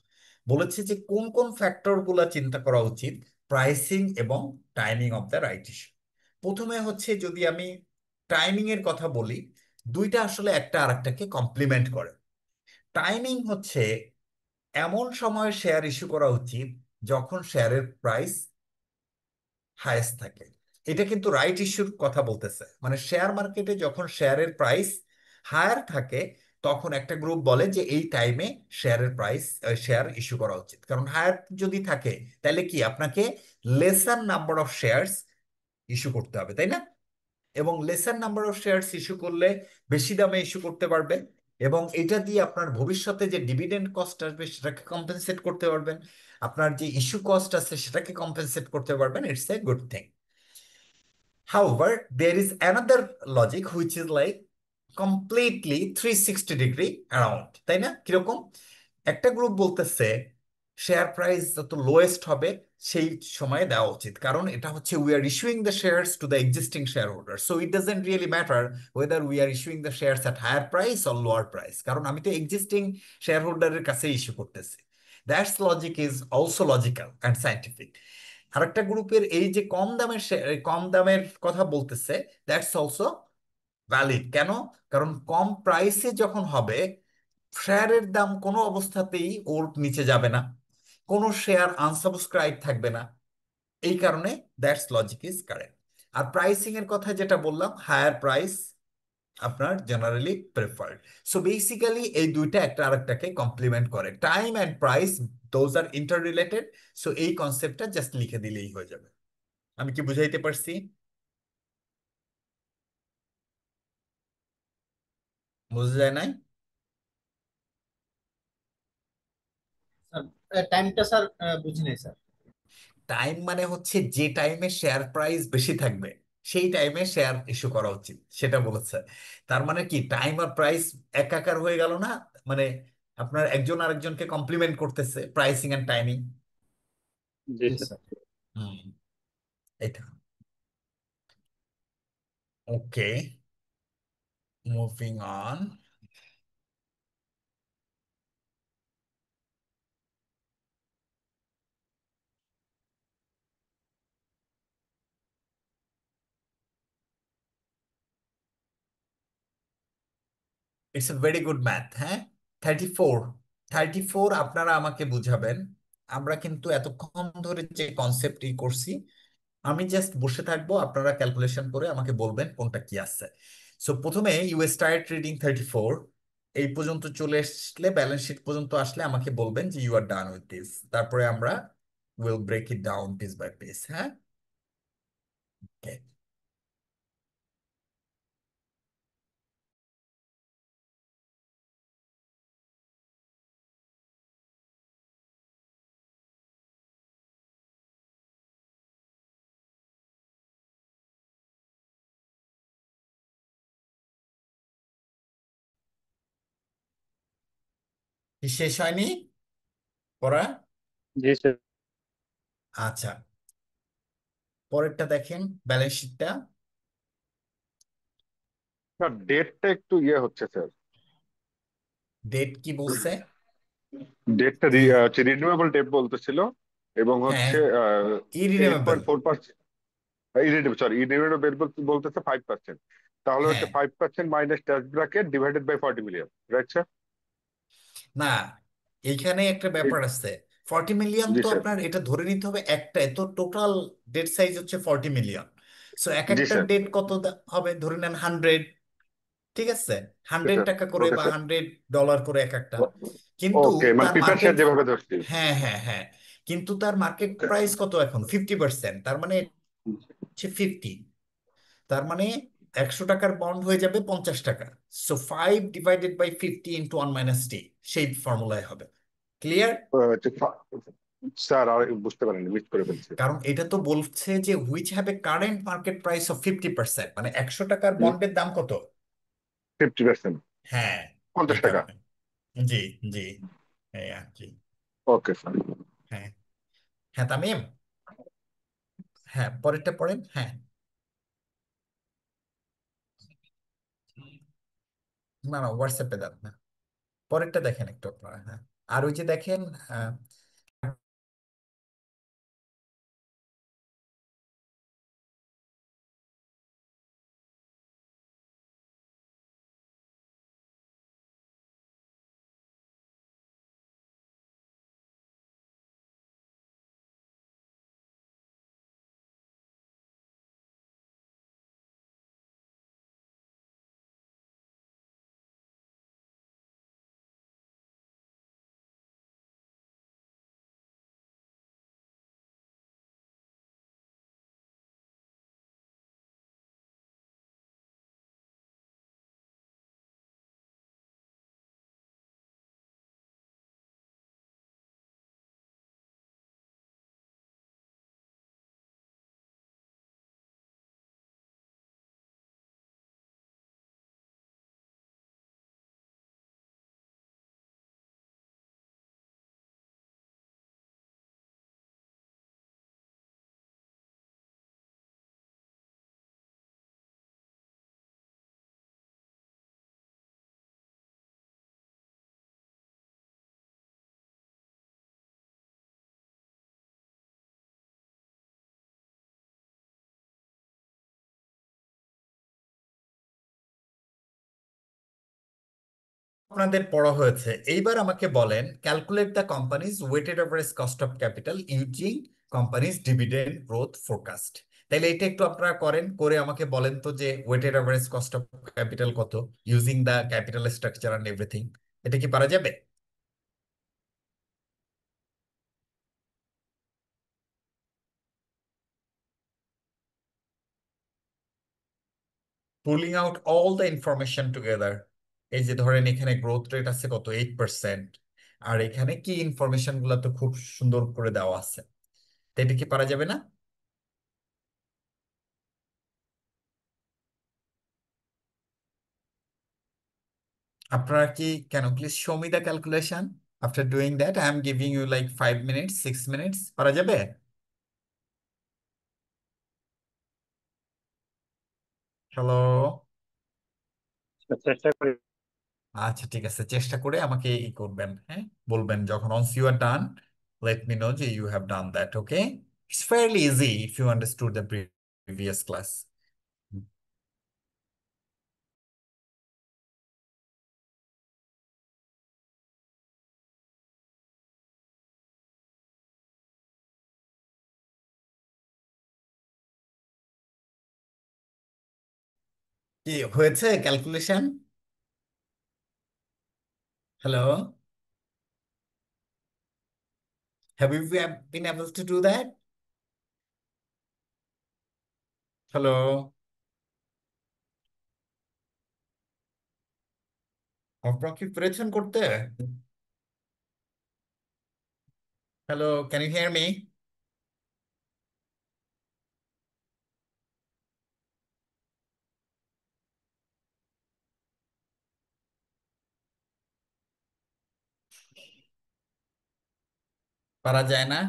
বলেছে যে কোন কোন ফ্যাক্টর গুলা চিন্তা করা উচিত প্রাইসিং এবং timing of the right issue. প্রথমে হচ্ছে যদি আমি টাইমিং এর কথা বলি, দুইটা আসলে একটা আরেকটাকে কমপ্লিমেন্ট করে। টাইমিং হচ্ছে এমন সময় শেয়ার ইস্যু করা উচিত যখন শেয়ারের প্রাইস হায়েস্ট থাকে। এটা কিন্তু রাইট ইস্যুর কথা বলতেছে, মানে শেয়ার মার্কেটে যখন শেয়ারের প্রাইস হায়ার থাকে তখন একটা গ্রুপ বলে যে এই টাইমে শেয়ারের প্রাইস শেয়ার ইস্যু করা উচিত। কারণ হায়ার যদি থাকে তাহলে কি আপনাকে lesser number of shares issue করতে হবে, তাই না? এবং lesser number of shares issue করলে বেশি দামে ইস্যু করতে পারবেন, এবং এটা দিয়ে আপনার ভবিষ্যতে যে ডিভিডেন্ড কস্ট আসবে সেটাকে কম্পেনসেট করতে পারবেন, আপনার যে ইস্যু কস্ট আছে সেটাকে কম্পেনসেট করতে পারবেন। It's a good thing. However, there is another logic which is like completely 360 degree around, তাই না? কিরকম? একটা গ্রুপ বলতেছে শেয়ার প্রাইস যত লোয়েস্ট হবে সেই সময়ে দেওয়া উচিত, কারণ এটা হচ্ছে we are issuing the shares to the existing share holder, so it doesn't really matter whether we are issuing the shares at higher price or lower price, কারণ আমি তো এক্সিস্টিং শেয়ার হোল্ডারের কাছে ইস্যু করতেছি। That's logic is also logical and scientific. আরেকটা গ্রুপের এই যে কম দামের কথা বলতেছে, দ্যাটস অলসো ভ্যালিড। কেন? কারণ কম প্রাইসে যখন হবে শেয়ারের দাম কোনো অবস্থাতেই ওর নিচে যাবে না, কোনো শেয়ার আনসাবস্ক্রাইব থাকবে না, এই কারণে দ্যাটস লজিক ইজ কারেক্ট। আর প্রাইসিং এর কথা যেটা বললাম, হায়ার প্রাইস আপনার জেনারেলি প্রেফার্ড। সো বেসিক্যালি এই দুইটা একটা আরেকটাকে কমপ্লিমেন্ট করে, time and price those are interrelated. So এই কনসেপ্টটা জাস্ট লিখে দিলেই হয়ে যাবে। আমি কি বুঝাইতে পারছি? বোঝা যায় নাই? স্যার টাইমটা স্যার বুঝি নাই স্যার। টাইম মানে হচ্ছে যে টাইমে শেয়ার প্রাইস বেশি থাকবে সেই টাইমে শেয়ার ইস্যু করা উচিত, সেটা বলেছে। তার মানে কি টাইম আর প্রাইস একাকার হয়ে গেল না? মানে আপনার একজন আরেকজনকে কমপ্লিমেন্ট করতেছে, প্রাইসিং এন্ড টাইমিং। জি জি স্যার। স্যার। হুম, এটা okay. Moving on. It's a very good math. হ্যাঁ, 34। 34 আপনারা আমাকে বুঝাবেন। আমরা কিন্তু এতক্ষণ ধরে যে কনসেপ্ট করছি, আমি জাস্ট বসে থাকবো, আপনারা ক্যালকুলেশন করে আমাকে বলবেন কোনটা কি আছে। সো প্রথমে ইউ স্টার্ট রিডিং 34, এই পর্যন্ত চলে আসলে, ব্যালেন্স শিট পর্যন্ত আসলে আমাকে বলবেন যে you are done with this, তারপরে আমরা will break it down piece by piece. হ্যাঁ, ওকে। কি শেষ হয়নি পড়া? জি স্যার। আচ্ছা, পরেরটা দেখেন, ব্যালেন্স শিটটা। স্যার ডেটটা একটু হচ্ছে স্যার। ডেট কি বলছে? ডেটটা হচ্ছে রিনিউয়েবল ডেট বলতেছিল, এবং হ্যাঁ, হচ্ছে eight irredeemable. Point four percent irredeemable বলতেছে 5%। তাহলে হচ্ছে হ্যাঁ, 5% minus tax bracket divided by 40 million, right sir? না, এইখানে একটা ব্যাপার আছে। 40 মিলিয়ন জি তো স্যার। আপনার এটা ধরে নিতে হবে একটা, তো টোটাল ডেট সাইজ হচ্ছে 40 মিলিয়ন। সো এক জি একটা স্যার। ডেট কত হবে ধরে নেন 100। ঠিক আছে, ওকে 100 স্যার। টাকা করে ওকে বা স্যার। $100 করে এক একটা। কিন্তু ওকে, মানে তার প্রিপেয়ার মার্কেট, শেয়ার যেভাবে ধরছি। হ্যাঁ হ্যাঁ হ্যাঁ, কিন্তু তার মার্কেট প্রাইস কত এখন? 50%, তার মানে হচ্ছে 50। তার মানে 100 টাকার বন্ড হয়ে যাবে 50 টাকা। So 5 divided by 50 into 1 - t, সেই ফর্মুলায় হবে। ক্লিয়ার? স্যার আর বুঝতে পারিনি, মিস করে ফেলছি। কারণ এটা তো বলছে যে which have a current market price of 50%, মানে 100 টাকার বন্ডের দাম কত? 50%। হ্যাঁ, এই 50 টাকা। কারণে। জি, জি, এই আর কি। Okay sir. হ্যাঁ, হ্যাঁ তামিম, হ্যাঁ পরেরটা পড়েন। হ্যাঁ, না না, হোয়াটসঅ্যাপে দেন না, পরেরটা দেখেন একটু আপনারা। হ্যাঁ, আর ওই যে দেখেন, আহ, আপনাদের পড়া হয়েছে, এইবার আমাকে বলেন calculate the company's weighted average cost of capital using company's dividend growth forecast. তাইলে এটা একটু আপনারা করেন, করে আমাকে বলেন তো যে weighted average cost of capital কত using the capital structure and everything. এটা কি পারা যাবে? Pulling out all the information together. এই যে ধরেন এখানে গ্রোথ রেট আছে কত, 8%, আর এখানে কি ইনফরমেশন গুলো তো খুব সুন্দর করে দেওয়া আছে। তো এটা কি পারা যাবে না? আপনারা কি, কেন, please show me the calculation. After doing that I am giving you like 5 minutes, 6 minutes, পারা যাবে? হ্যালো? চেষ্টা করি। আচ্ছা ঠিক আছে, চেষ্টা করে আমাকে ই করবেন, হ্যাঁ, বলবেন যখন once you are done, let me know যে you have done that, okay? It's fairly easy if you understood the previous class. কি হয়েছে calculation? Hello? Have you been able to do that? Hello? আপনারা কি পেরেছেন করতে? Hello, can you hear me? পারা যায় না?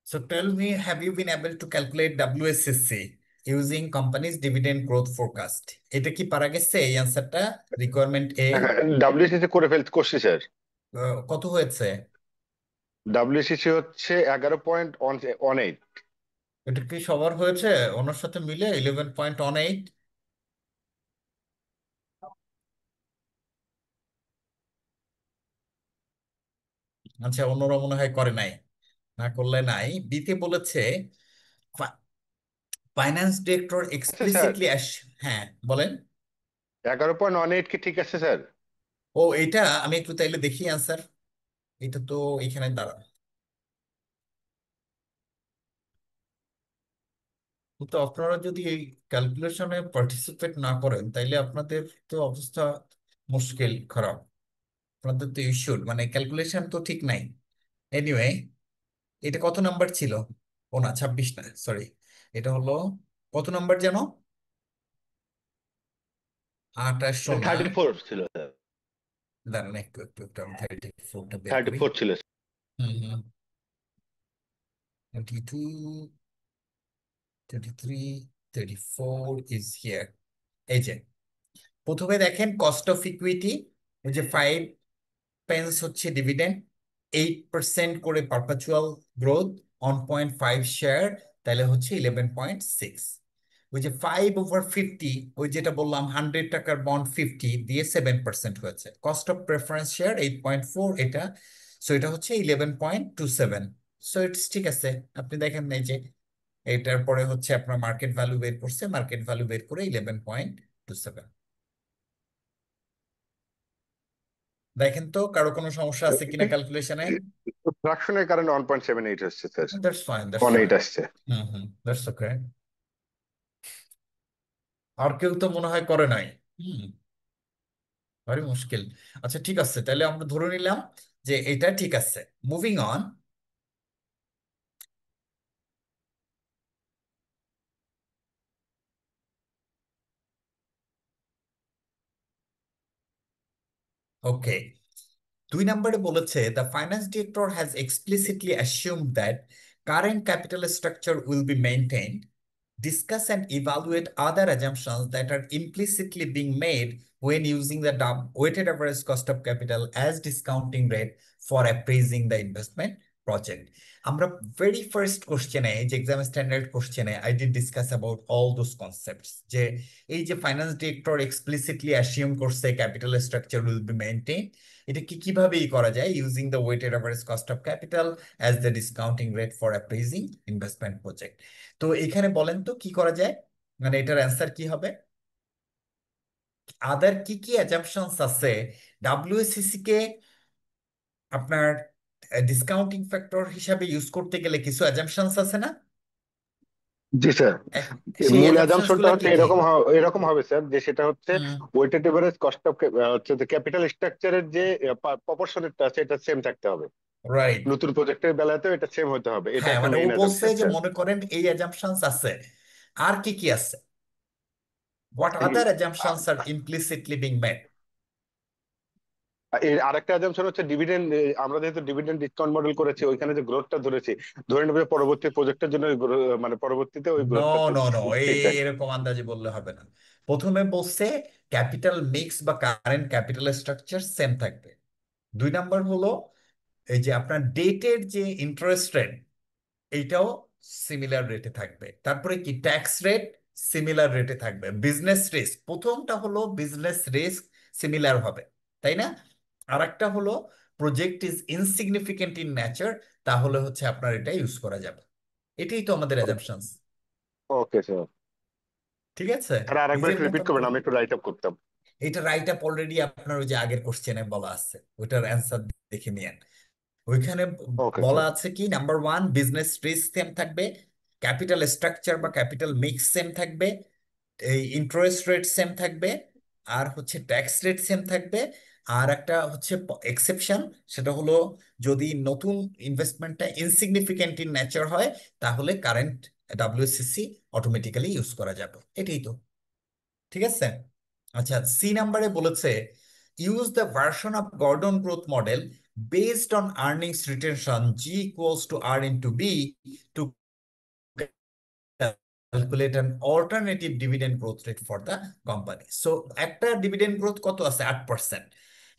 So tell me, have you been able to calculate WSCC using company's dividend growth forecast? এটা কি পারা গেছে এই অ্যান্সারটা? রিকোয়ারমেন্ট এ ডাব্লিউসিসি করে করছি স্যার। কত হয়েছে? ডাব্লিউসিসি হচ্ছে 11.18। এটা কি সবার হয়েছে ওনার সাথে মিলে 11.18? আচ্ছা, অন্যরা মনে হয় করে নাই, না করলে নাই। বিতে বলেছে ফাইন্যান্স ডিরেক্টর আচ্ছা স্যার, এক্সপ্লিসিটলি, হ্যাঁ বলেন। 11.18 কি ঠিক আছে স্যার? ও, এটা আমি একটু তাইলে দেখি অ্যান্সার। এটা তো এখানে দাঁড়ান, তো আপনারা যদি এই ক্যালকুলেশনে পার্টিসিপেট না করেন তাইলে আপনাদের তো অবস্থা মুশকিল, খারাপ। আপনাদের তো ইস্যুড, মানে ক্যালকুলেশন তো ঠিক নাই। এনিওয়ে, এটা কত নাম্বার ছিল? ও না, 26 না, সরি। এটা হলো কত নাম্বার যেন? 2800 না। 34 ছিল স্যার। দাঁড়ান একটু একটু একটু আমি 34টা বের করি। 34 ছিল sir. Hmm hmm. 22, 23, 34 is here. এই যে প্রথমে দেখেন কস্ট অফ ইকুইটি, ওই যে 5 পেন্স হচ্ছে ডিভিডেন্ড, 8% করে পারপাচুয়াল গ্রোথ, 1.5 শেয়ার, তাহলে হচ্ছে 11.6। ওই যে 5/50, ওই যেটা বললাম 100 টাকার বন্ড 50 দিয়ে 7% হয়েছে। কস্ট অফ প্রেফারেন্স শেয়ার 8.4 এটা, সো এটা হচ্ছে 11.27। সো ইটস ঠিক আছে। আপনি দেখেন এই যে এটার পরে হচ্ছে আপনার মার্কেট ভ্যালু বের করছে, মার্কেট ভ্যালু বের করে 11.27। দেখেন তো কারো কোনো সমস্যা আছে কিনা ক্যালকুলেশনে? ফ্র্যাকশনের কারণে 1.78 হচ্ছে sir. That's fine, that's 1.8 fine. আসছে। হুম হুম, দ্যাটস ওকে। আর কেউ তো মনে হয় করে নাই। হুম, ভারী মুশকিল। আচ্ছা ঠিক আছে, তাহলে আমরা ধরে নিলাম যে এটা ঠিক আছে। Moving on. ওকে, 2 নম্বরে বলেছে the finance director has explicitly অ্যাসিউমড that current capital structure will B maintained, discuss and evaluate other assumptions that are implicitly being made when using the weighted average cost of capital as discounting rate for appraising the investment project. আমরা very first কোশ্চেনে, যে exam standard কোশ্চেনে, I did discuss about all those concepts, যে এই যে finance director explicitly assume করছে capital structure will be maintain, এটা কি কিভাবেই করা যায়? Using the weighted average cost of capital as the discounting rate for appraising investment project. তো এখানে বলেন তো কি করা যায়, মানে এটার অ্যান্সার কি হবে? আদার কি কি অ্যাজাম্পশনস আছে ডাব্লিউএসসিসি কে আপনার ডিসকাউন্টিং ফ্যাক্টর হিসাবে ইউজ করতে গেলে? কিছু অ্যাজাম্পশনস আছে না? জি স্যার। সেই মূল অ্যাজাম্পশনস অ্যাজাম্পশনটা গুলা কি হচ্ছে কি? এরকম হবে স্যার, যে সেটা হচ্ছে হুম, ওয়েটেড এভারেজ কস্ট অফ হচ্ছে যে ক্যাপিটাল স্ট্রাকচারের যে প্রপোর্শনেটটা আছে এটা সেম থাকতে হবে। রাইট। নতুন প্রজেক্টের বেলাতেও এটা সেম হতে হবে, এটা হ্যাঁ, একটা মানে ও মেইন বলছে অ্যাজাম্পশন যে স্যার। মনে করেন এই অ্যাজাম্পশনস আছে, আর কি কি আছে? What other assumptions are implicitly being made? এর আরেকটা অ্যাজাম্পশন হচ্ছে ডিভিডেন্ড। আমরা যেহেতু ডিভিডেন্ড ডিসকাউন্ট মডেল করেছি, ওইখানে যে গ্রোথটা ধরেছি, ধরে নেবে পরবর্তী প্রজেক্টের জন্য মানে পরবর্তীতে ওই নো গ্রোথটা নো নো, ঠিক থাকবে। এরকম আন্দাজে বললে হবে না। প্রথমে বলছে ক্যাপিটাল মিক্স বা কারেন্ট ক্যাপিটাল স্ট্রাকচার সেম থাকবে। 2 নাম্বার হলো এই যে আপনার ডেটের যে ইন্টারেস্ট রেট, এইটাও সিমিলার রেটে থাকবে। তারপরে কি ট্যাক্স রেট সিমিলার রেটে থাকবে। বিজনেস রিস্ক, প্রথমটা হলো বিজনেস রিস্ক সিমিলার হবে, তাই না? আর একটা হলো project is insignificant in nature, তাহলে হচ্ছে আপনার এটা ইউজ করা যাবে। এটাই তো আমাদের অ্যাজাম্পশনস। Okay sir. ঠিক আছে, আর আরেকবার নিজের একটু রিপিট মতন করবেন, করে। আমি একটু রাইট আপ করতাম। এটা রাইট আপ অলরেডি আপনার ওই যে আগের কোশ্চেনে বলা আছে, ওইটার অ্যান্সার দেখে নিয়েন। ওইখানে ওকে বলা স্যার। আছে কি, নাম্বার 1 বিজনেস রিস্ক সেম থাকবে, ক্যাপিটাল স্ট্রাকচার বা ক্যাপিটাল মিক্স সেম থাকবে, এই ইন্টারেস্ট রেট সেম থাকবে, আর হচ্ছে ট্যাক্স রেট সেম থাকবে। আর একটা হচ্ছে এক্সেপশন, সেটা হলো যদি নতুন ইনভেস্টমেন্টটা ইনসিগনিফিকেন্ট ইন নেচার হয়, তাহলে কারেন্ট ডাব্লিউসিসি অটোমেটিক্যালি ইউজ করা যাবে। এটাই তো, ঠিক আছে। আচ্ছা, সি নাম্বারে বলেছে use the version of Gordon growth model based on earnings retention G equals to R into B to calculate an alternative dividend growth rate for the company. So একটা ডিভিডেন্ড গ্রোথ কত আছে? 8%।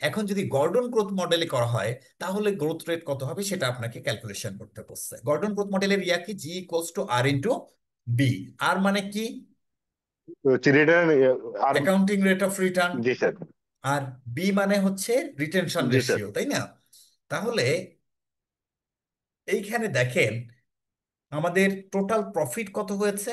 এখন যদি Gordon growth মডেলে করা হয়, তাহলে growth rate কত হবে সেটা আপনাকে ক্যালকুলেশন করতে বলছে। গর্ডন গ্রোথ মডেলের ইয়া কি? G equals to R into b. R মানে কি? Return r. Accounting rate of return. জি স্যার। আর বি মানে হচ্ছে রিটেনশন জি স্যার। রেশিও, তাই না? তাহলে এইখানে দেখেন আমাদের টোটাল প্রফিট কত হয়েছে?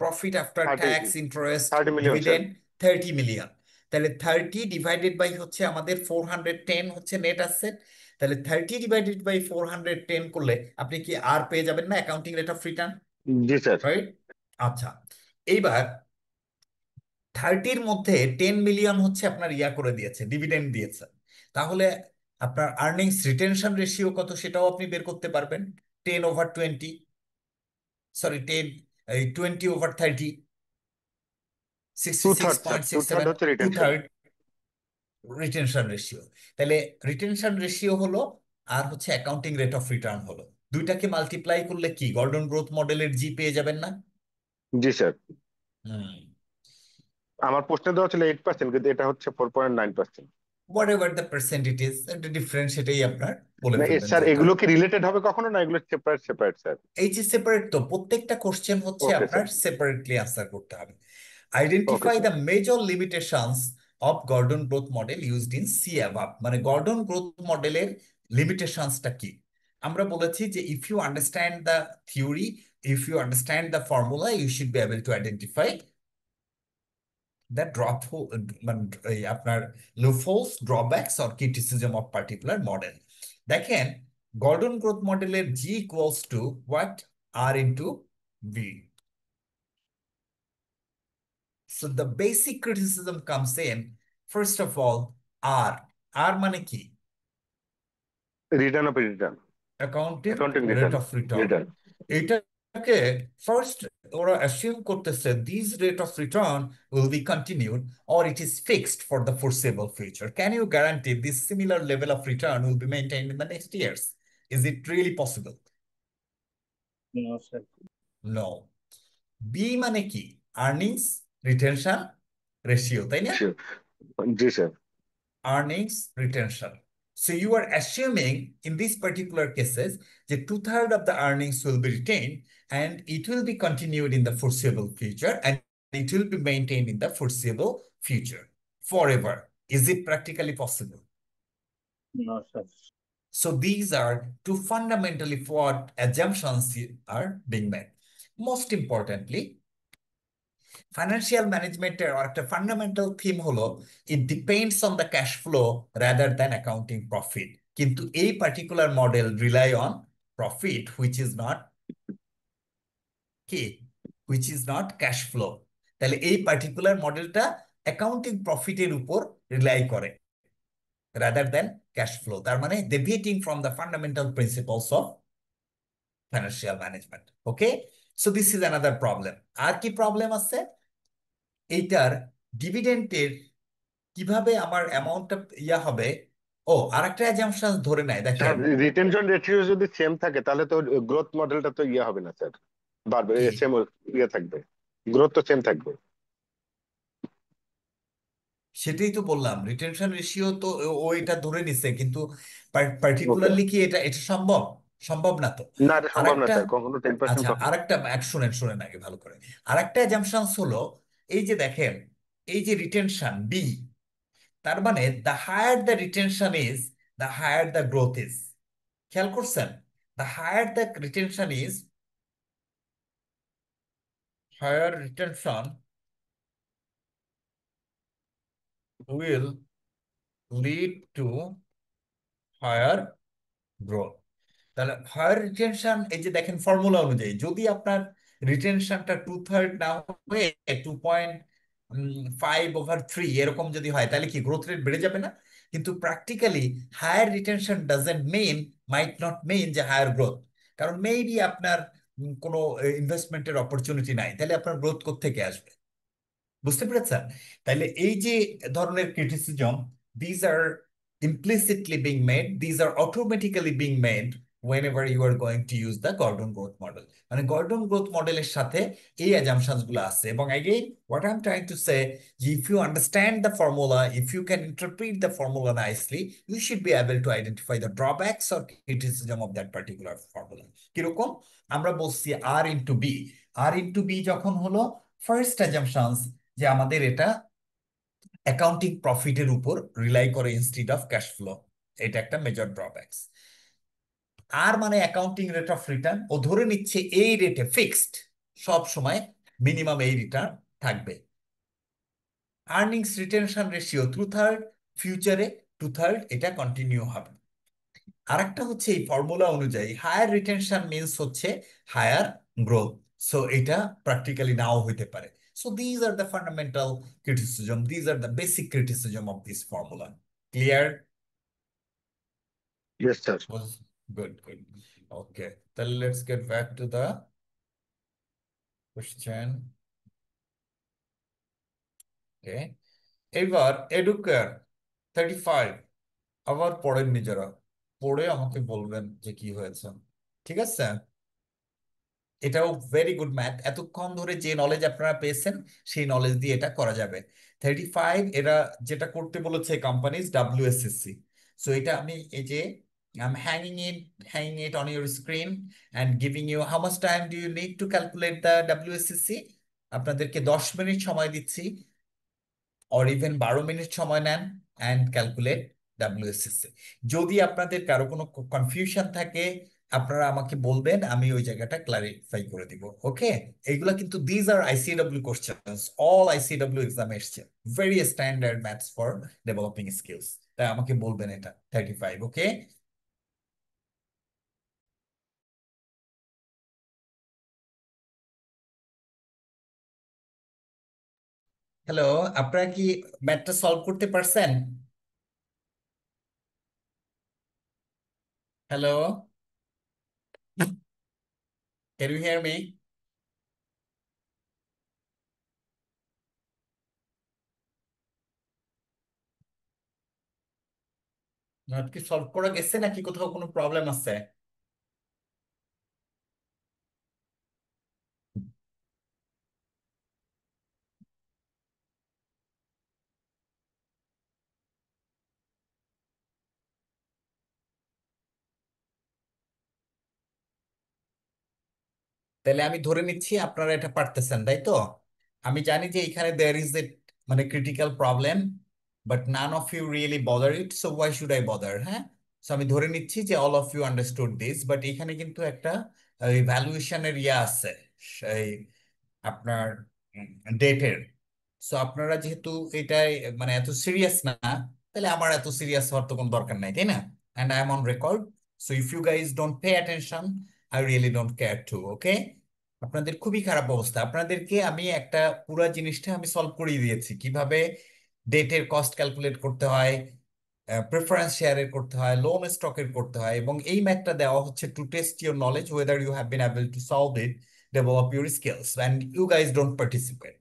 Profit after 30 tax, interest, 30 million sir. Dividend 30 million. তাহলে 30 ডিভাইডেড বাই হচ্ছে আমাদের 410 হচ্ছে নেট অ্যাসেট। তাহলে 30 ডিভাইডেড বাই 410 করলে আপনি কি আর পেয়ে যাবেন না অ্যাকাউন্টিং রেট অফ রিটার্ন, জি স্যার। রাইট? আচ্ছা, এইবার 30-র মধ্যে 10 মিলিয়ন হচ্ছে আপনার ইয়া করে দিয়েছে, ডিভিডেন্ড দিয়েছে। তাহলে আপনার আর্নিংস রিটেনশন রেশিও কত সেটাও আপনি বের করতে পারবেন। 10/20, sorry 20/30, two sixty six third sir, point two six third seven হচ্ছে two retention. Third retention ratio. তাহলে রিটেনশন রেশিও হলো, আর হচ্ছে অ্যাকাউন্টিং রেট অফ রিটার্ন হলো, দুইটাকে মাল্টিপ্লাই করলে কি গর্ডন গ্রোথ মডেলের জি পেয়ে যাবেন না? জি স্যার। হুম। আমার প্রশ্নে দেওয়া ছিল 8%, কিন্তু এটা হচ্ছে 4.9%। হোয়াট এভার দ্য পার্সেন্টেজ, একটা ডিফারেন্স, সেটাই আপনার বলে না ফেলবেন স্যার, যেটা। এগুলো কি রিলেটেড হবে কখনো, না এগুলো সেপারেট সেপারেট স্যার? এই যে সেপারেট, তো প্রত্যেকটা কোশ্চেন হচ্ছে ওকে আপনার স্যার। সেপারেটলি আনসার করতে হবে। Okay identify sir. The major limitations of Gordon growth model used in C above, মানে গর্ডন গ্রোথ মডেলের লিমিটেশনসটা কি? আমরা বলেছি যে if you understand the theory, if you understand the formula, you should be able to identify the drop, মানে এই আপনার loopholes, drawbacks or criticism of particular model. দেখেন, গর্ডন গ্রোথ মডেলের g equals to what? R into v. So the basic criticism comes in, first of all, R. R মানে কি? Return of return, accounting accounting rate return. Of return. Return. এটাকে first ওরা assume করতেছে this rate of return will be continued or it is fixed for the foreseeable future. Can you guarantee this similar level of return will be maintained in the next years? Is it really possible? No, sir. No. B মানে কি? Earnings retention ratio, তাই না? Sure. G sir. Earnings retention. So you are assuming in these particular cases that 2/3 of the earnings will be retained and it will be continued in the foreseeable future and it will be maintained in the foreseeable future forever. Is it practically possible? No, sir. So these are two fundamentally flawed assumptions are being made. Most importantly, financial ম্যানেজমেন্টের একটা fundamental theme হলো it depends on the cash flow rather than accounting profit. কিন্তু এই particular model rely on profit which is not কি, which is not cash flow. তাহলে এই particular মডেলটা accounting প্রফিটের উপর রিলাই করে রাদার দ্যান ক্যাশ ফ্লো। তার মানে deviating from the fundamental principles of financial management. Okay, so this is another problem. আর কি প্রবলেম আছে? এইটার ডিভিডেন্টের কিভাবে আমার অ্যামাউন্টটা ইয়া হবে। ও, আরেকটা অ্যাজাম্পশন ধরে নেয়, স্যার, দেখেন রিটেনশন রেশিও যদি সেম থাকে তাহলে তো গ্রোথ মডেলটা তো ইয়ে হবে না স্যার, বাড়বে, কি, সেম ইয়ে থাকবে, গ্রোথ তো সেম থাকবে। সেটাই তো বললাম, রিটেনশন রেশিও তো ও এটা ধরে নিছে, কিন্তু ওকে। পার্টিকুলারলি কি এটা এটা সম্ভব? সম্ভব না তো। না, এটা সম্ভব না আরেকটা, স্যার, কখনো 10% আচ্ছা কখনো। আরেকটা শুনেন শুনেন আগে ভালো করে। আরেকটা অ্যাজাম্পশনস হলো, এই যে দেখেন, এই যে রিটেনশন বি, তার মানে the higher the retention is the higher the growth is. খেয়াল করছেন? The higher the retention is, higher retention will lead to higher growth. তাহলে হায়ার রিটেনশন, এই যে দেখেন ফর্মুলা অনুযায়ী যদি আপনার রিটেনশনটা 2/3 না হয়ে 2.5/3 এরকম যদি হয়, তাহলে কি গ্রোথ রেট বেড়ে যাবে না? কিন্তু practically higher retention doesn't mean, might not mean যে হায়ার গ্রোথ। কারণ মেবি আপনার কোনো ইনভেস্টমেন্টের অপরচুনিটি নাই, তাহলে আপনার গ্রোথ কোত্থেকে আসবে? বুঝতে পেরেছেন? তাহলে এই যে ধরনের criticism, these are implicitly being made, these are automatically being made whenever you are going to use the Gordon growth model. মানে গর্ডন গ্রোথ মডেলের সাথে এই অ্যাজাম্পশনস গুলো আছে। এবং again what I'm trying to say, if you understand the formula, if you can interpret the formula nicely, you should be able to identify the drawbacks or criticism of that particular formula. কিরকম? আমরা বলছি আর into B. আর into B যখন হলো first assumptions যে আমাদের এটা accounting প্রফিটের উপর রিলাই করে ইনস্টিড অফ ক্যাশ ফ্লো, এটা একটা মেজর ড্রব্যাকস। আর মানে অ্যাকাউন্টিং রেট অফ রিটার্ন, ও ধরে নিচ্ছে এই রেটে ফিক্সড সব সময় মিনিমাম এই রিটার্ন থাকবে। আর্নিংস রিটেনশন রেশিও 2/3, ফিউচারে 2/3, এটা কন্টিনিউ হবে। আরেকটা হচ্ছে এই ফর্মুলা অনুযায়ী হায়ার রিটেনশন মিনস হচ্ছে হায়ার গ্রোথ। সো এটা প্র্যাকটিক্যালি নাও হইতে পারে। So these are the fundamental criticism, these are the basic criticism of this formula. Clear? Yes sir. Was good, good. Okay, then let's get back to the question. Okay, এবার educare 35 আবার পড়েন নিজেরা, পড়ে আমাকে বলবেন যে কি হয়েছে। ঠিক আছে? এটাও ভেরি গুড ম্যাথ। এতক্ষণ ধরে যে নলেজ আপনারা পেয়েছেন সেই নলেজ দিয়ে এটা করা যাবে। 35 এরা যেটা করতে বলেছে কোম্পানিজ WSSC। সো এটা আমি এই যে I'm hanging it on your screen and giving you how much time do you need to calculate the WSSC? আপনাদেরকে 10 মিনিট সময় দিচ্ছি, অর ইভেন 12 মিনিট সময় নেন অ্যান্ড ক্যালকুলেট WSSC। যদি আপনাদের কারো কোনো কনফিউশন থাকে আপনারা আমাকে বলবেন, আমি ওই জায়গাটা ক্লারিফাই করে দিব। ওকে, এইগুলা কিন্তু these are ICW questions, all ICW exam এসছে, very standard maths for developing skills. তাই আমাকে বলবেন এটা 35। ওকে, হ্যালো, আপনারা কি ম্যাথটা সলভ করতে পারছেন? Hello, can you hear me? Math কি সলভ করা গেছে নাকি কোথাও কোনো প্রবলেম আছে? তাহলে আমি ধরে নিচ্ছি আপনারা এটা পারতেছেন, তাই তো? আমি জানি যে এখানে দেয়ার ইজ এ মানে critical problem, but none of you really bother it, so why should I bother? হ্যাঁ, সো আমি ধরে নিচ্ছি যে all of you understood this, but এখানে কিন্তু একটা ভ্যালুয়েশনের ইয়ে আছে, সেই আপনার ডেটের। সো আপনারা যেহেতু এটাই মানে এত সিরিয়াস না, তাহলে আমার এত সিরিয়াস হওয়ার তো কোনো দরকার নাই, তাই না? And I am on record, so if you guys don't pay attention, I really don't care to. Okay, আপনাদের খুবই খারাপ অবস্থা। আপনাদেরকে আমি একটা পুরো জিনিসটা আমি সলভ করিয়ে দিয়েছি, কিভাবে ডেটের কস্ট ক্যালকুলেট করতে হয়, প্রেফারেন্স শেয়ারের করতে হয়, লোন স্টকের করতে হয়, এবং এই ম্যাথটা দেওয়া হচ্ছে to test your knowledge whether you have been able to solve it, develop your skills, and you guys don't participate.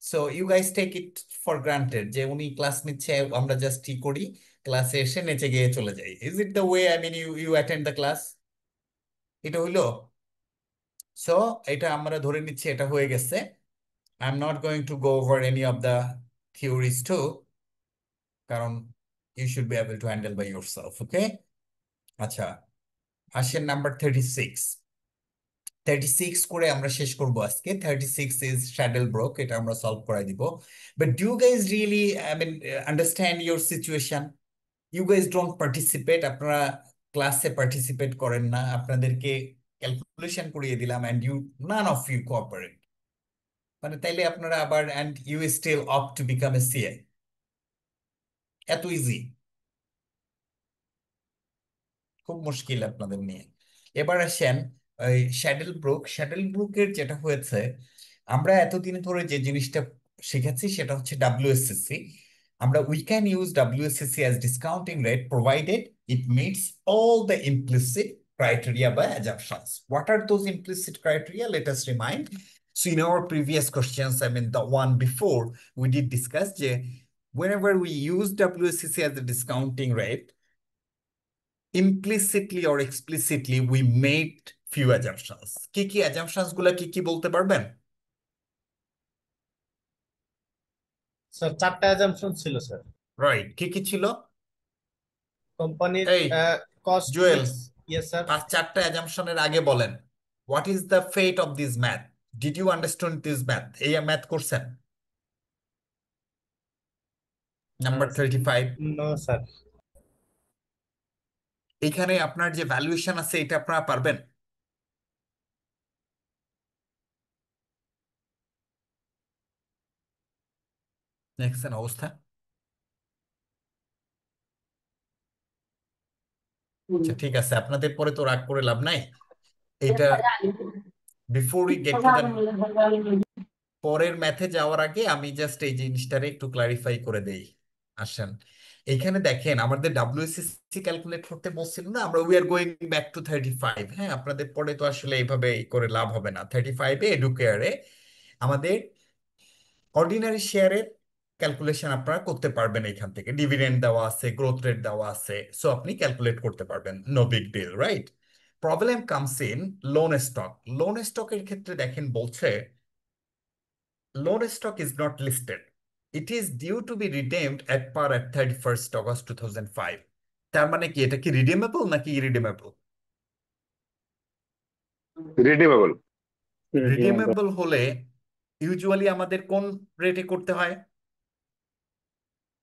So you guys take it for granted যে উনি ক্লাস নিচ্ছে, আমরা জাস্ট কি করি, ক্লাসে এসে নেচে গিয়ে চলে যাই। Is it the way, I mean you attend the class? এটা হইলো? সো এটা আমরা ধরে নিচ্ছি এটা হয়ে গেছে। I am not going to go over any of the theories too, কারণ you should be able to handle by yourself. Okay, আচ্ছা, আসেন নাম্বার 36। 36 করে আমরা শেষ করব আজকে। 36 ইজ শ্যাডেল ব্রোক, এটা আমরা সলভ করাই দিব। But do you guys really I mean understand your situation? You guys don't participate, আপনারা ক্লাসে পার্টিসিপেট করেন না, আপনাদেরকে ক্যালকুলেশন করিয়ে দিলাম and you none of you cooperate. মানে তাইলে আপনারা আবার and you still opt to become a CA? এত ইজি? খুব মুশকিল আপনাদের নিয়ে। এবার আসেন ওই শ্যাডেল ব্রুকের যেটা হয়েছে, আমরা এতদিন ধরে যে জিনিসটা শিখেছি সেটা হচ্ছে WSSC। আমরা we can use WSSC as discounting rate provided it meets all the implicit criteria by assumptions. What are those implicit criteria? Let us remind. So in our previous questions, I mean the one before, we did discuss যে whenever we use WSSC as a discounting rate, implicitly or explicitly we made few assumptions. কি assumptions গুলা কি বলতে পারবেন? Sir 4টা assumption ছিল sir. Right, কি ছিল? কোম্পানির এই কস্ট জুয়েল, মিক্স। Yes sir. 4টা অ্যাজাম্পশনের আগে বলেন what is the fate of this math? Did you understand this math? এই ম্যাথ করছেন? Number 35, no sir. এখানে আপনার যে ভ্যালুয়েশন আছে এটা আপনারা পারবেন? দেখছেন অবস্থা? আচ্ছা ঠিক আছে, আপনাদের পরে তো রাগ করে লাভ নাই। এটা before we get to the পরের ম্যাথে যাওয়ার আগে আমি জাস্ট এই জিনিসটারে একটু ক্লারিফাই করে দেই। আসেন, এখানে দেখেন আমাদের ডাব্লিউএসসি ক্যালকুলেট করতে বলছিল না, আমরা we are going back to 35। হ্যাঁ, আপনাদের পরে তো আসলে এইভাবে করে লাভ হবে না। 35-এ এডুকেয়ারে আমাদের অর্ডিনারি শেয়ারের ক্যালকুলেশন আপনারা করতে পারবেন, এখান থেকে ডিভিডেন্ড দেওয়া আছে, গ্রোথ রেট দেওয়া আছে, সো আপনি ক্যালকুলেট করতে পারবেন, no big deal, right? Problem comes in loan stock. Loan স্টকের ক্ষেত্রে দেখেন বলছে loan stock is not listed. It is due to be redeemed at par at 31st August 2005. তার মানে কি, এটা কি রিডিমেবল নাকি ইরিডিমেবল? রিডিমেবল। রিডিমেবল হলে ইউজুয়ালি আমাদের কোন রেটে করতে হয়,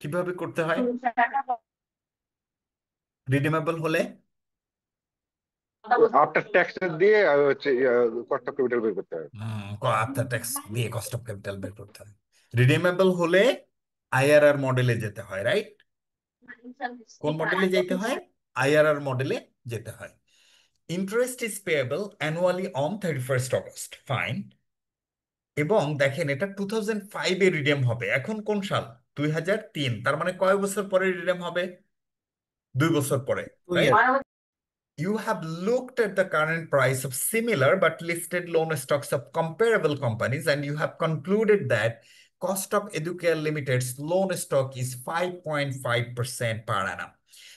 কিভাবে করতে হয় রিডিমেবল হলে? আফটার ট্যাক্স দিয়ে হচ্ছে কস্ট অফ ক্যাপিটাল বের করতে হবে। আফটার ট্যাক্স দিয়ে কস্ট অফ ক্যাপিটাল বের করতে হয়। রিডিমেবল হলে আইআরআর মডেলে যেতে হয়, রাইট? কোন মডেলে যেতে হয়? আইআরআর মডেলে যেতে হয়। Interest is payable annually on 31st August, fine. এবং দেখেন এটা 2005-এ রিডেম হবে। এখন কোন সাল? 2003। তার মানে কয় বছর পরে রিডেম হবে? 2 বছর পরে, 2 year। Right? You have looked at the current price of similar but listed loan stocks of comparable companies and you have concluded that cost of Educare Limited's loan stock is 5.5% per annum.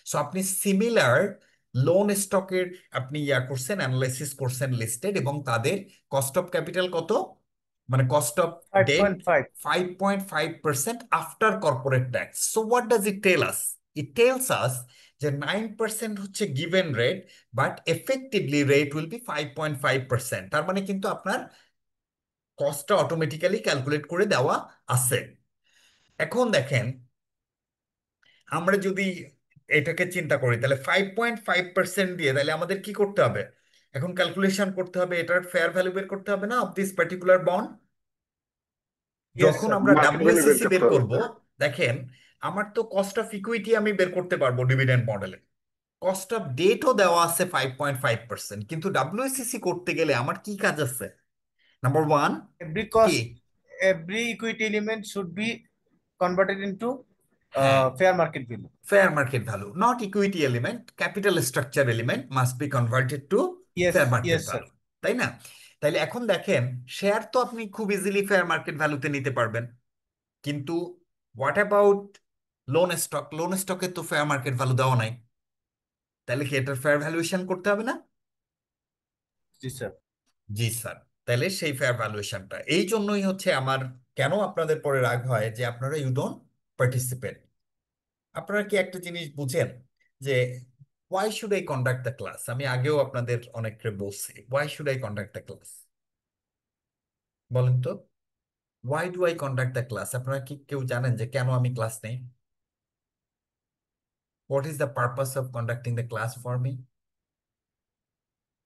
So আপনি similar loan স্টকের আপনি করছেন, analysis করছেন listed, এবং তাদের cost of capital কত, মানে cost of debt 5.5। 5.5% after corporate tax. So what does it tell us? It tells us যে 9% হচ্ছে given rate, but effectively rate will be 5.5%। তার মানে কিন্তু আপনার কস্টটা অটোমেটিক্যালি ক্যালকুলেট করে দেওয়া আছে। এখন দেখেন, আমরা যদি এটাকে চিন্তা করি তাহলে 5.5% দিয়ে তাহলে আমাদের কি করতে হবে? এখন ক্যালকুলেশন করতে হবে, এটার ফেয়ার ভ্যালু বের করতে হবে না of this particular bond. Yes, যখন sir। আমরা মার্কেট ভ্যালু বের ডাব্লিউএসসি করতে বের হবে। করব, দেখেন আমার তো কস্ট অফ ইকুইটি আমি বের করতে পারবো ডিভিডেন্ড মডেলে, কস্ট অফ ডেটও দেওয়া আছে 5.5%, কিন্তু ডাব্লিউএসসি করতে গেলে আমার কি কাজ আছে? নাম্বার ওয়ান Every কি? cost, every equity element should be converted into হ্যাঁ, fair market value। fair market value, not equity element, capital structure element must be converted to Yes, fair market yes, sir। value, তাই না? তাইলে এখন দেখেন, share তো আপনি খুব easily fair market ভ্যালুতে নিতে পারবেন, কিন্তু what about loan stock? Loan স্টকে তো ফেয়ার মার্কেট ভ্যালু দেওয়া নাই, তাহলে কি এটার ফেয়ার ভ্যালুয়েশন করতে হবে না? জি স্যার। জি স্যার। তাহলে সেই ফেয়ার ভ্যালুয়েশনটা, এই জন্যই হচ্ছে আমার কেন আপনাদের পরে রাগ হয় যে আপনারা ইউ ডোন্ট পার্টিসিপেট। আপনারা কি একটা জিনিস বুঝেন যে why should I conduct the class? আমি আগেও আপনাদের অনেককে বলছি, why should I conduct the class? বলেন তো, why do I conduct the class? আপনারা কি কেউ জানেন যে কেন আমি ক্লাস নেই? What is the purpose of conducting the class for me?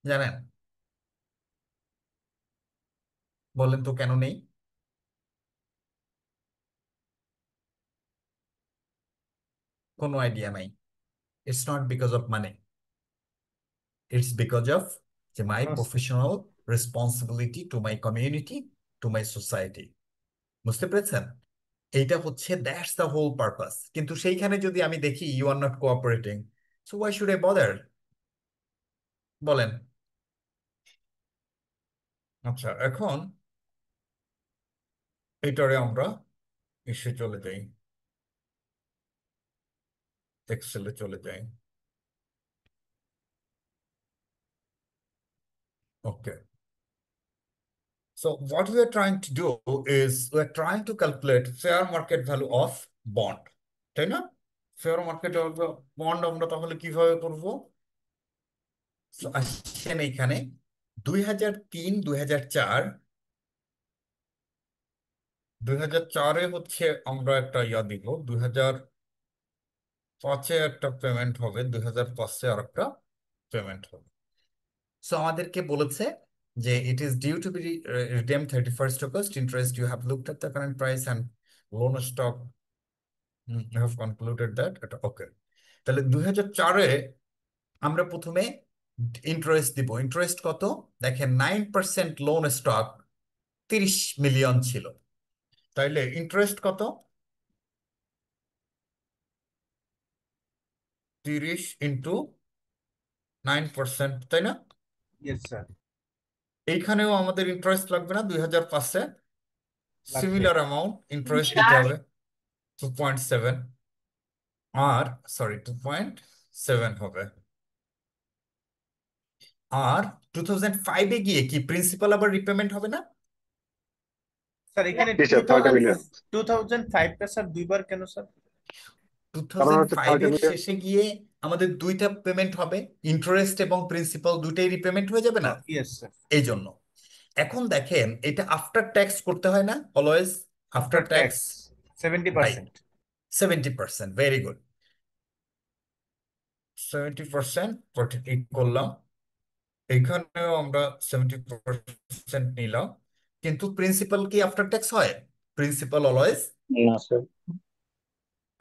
জানেন? বলেন তো কেন নেই? কোনো আইডিয়া নাই? It's not because of money, it's because of যে my professional responsibility to my community, to my society. বুঝতে পেরেছেন? এইটা হচ্ছে, দ্যাটস দ্য হোল পারপাস। কিন্তু সেইখানে যদি আমি দেখি you are not cooperating, so why should I bother? বলেন। আচ্ছা, এখন এটারে আমরা ইসে চলে যাই, এক্সেলে চলে যাই। ওকে, so what we are trying to do is we are trying to calculate fair market value of bond, তাই না? ফেয়ার মার্কেট বন্ড আমরা তাহলে কিভাবে করবো? So, আসেন এইখানে 2003, 2004, 2004-এ হচ্ছে আমরা একটা দিব, 2005-এ একটা পেমেন্ট হবে, 2005-এ আর একটা পেমেন্ট হবে। সো আমাদেরকে বলেছে যে it is due to be redeem 31st August, interest you have looked at the current price and loan stock have concluded that, এটা ওকে। তাহলে 2004-এ আমরা প্রথমে ইন্টারেস্ট দিব। ইন্টারেস্ট কত দেখেন, 9% লোন স্টক 30 মিলিয়ন ছিল, তাইলে ইন্টারেস্ট কত, 30 × 9%, তাই না? Yes sir. এইখানেও আমাদের ইন্টারেস্ট লাগবে না 2005-এ, লাগবে। সিমিলার অ্যামাউন্ট ইন্টারেস্ট দিতে হবে 2.7, আর সরি 2.7 হবে। আর 2005-এ গিয়ে কি প্রিন্সিপাল আবার রিপেমেন্ট হবে না? স্যার এখানে জি স্যার, 30 মিলিয়ন। 2005টা স্যার দুইবার কেন স্যার? কারণ হচ্ছে 2005-এর 30 মিলিয়ন। শেষে গিয়ে আমাদের দুইটা পেমেন্ট হবে, ইন্টারেস্ট এবং প্রিন্সিপাল দুইটাই রিপেমেন্ট হয়ে যাবে না, ইয়েস স্যার। এই জন্য। এখন দেখেন এটা আফটার ট্যাক্স করতে হয় না always, after after tax, tax 70%। Right, 70%, very good. 70% করলাম, এখানেও আমরা 70% নিলাম, কিন্তু প্রিন্সিপাল কি আফটার ট্যাক্স হয়? প্রিন্সিপাল অলওয়েজ না স্যার।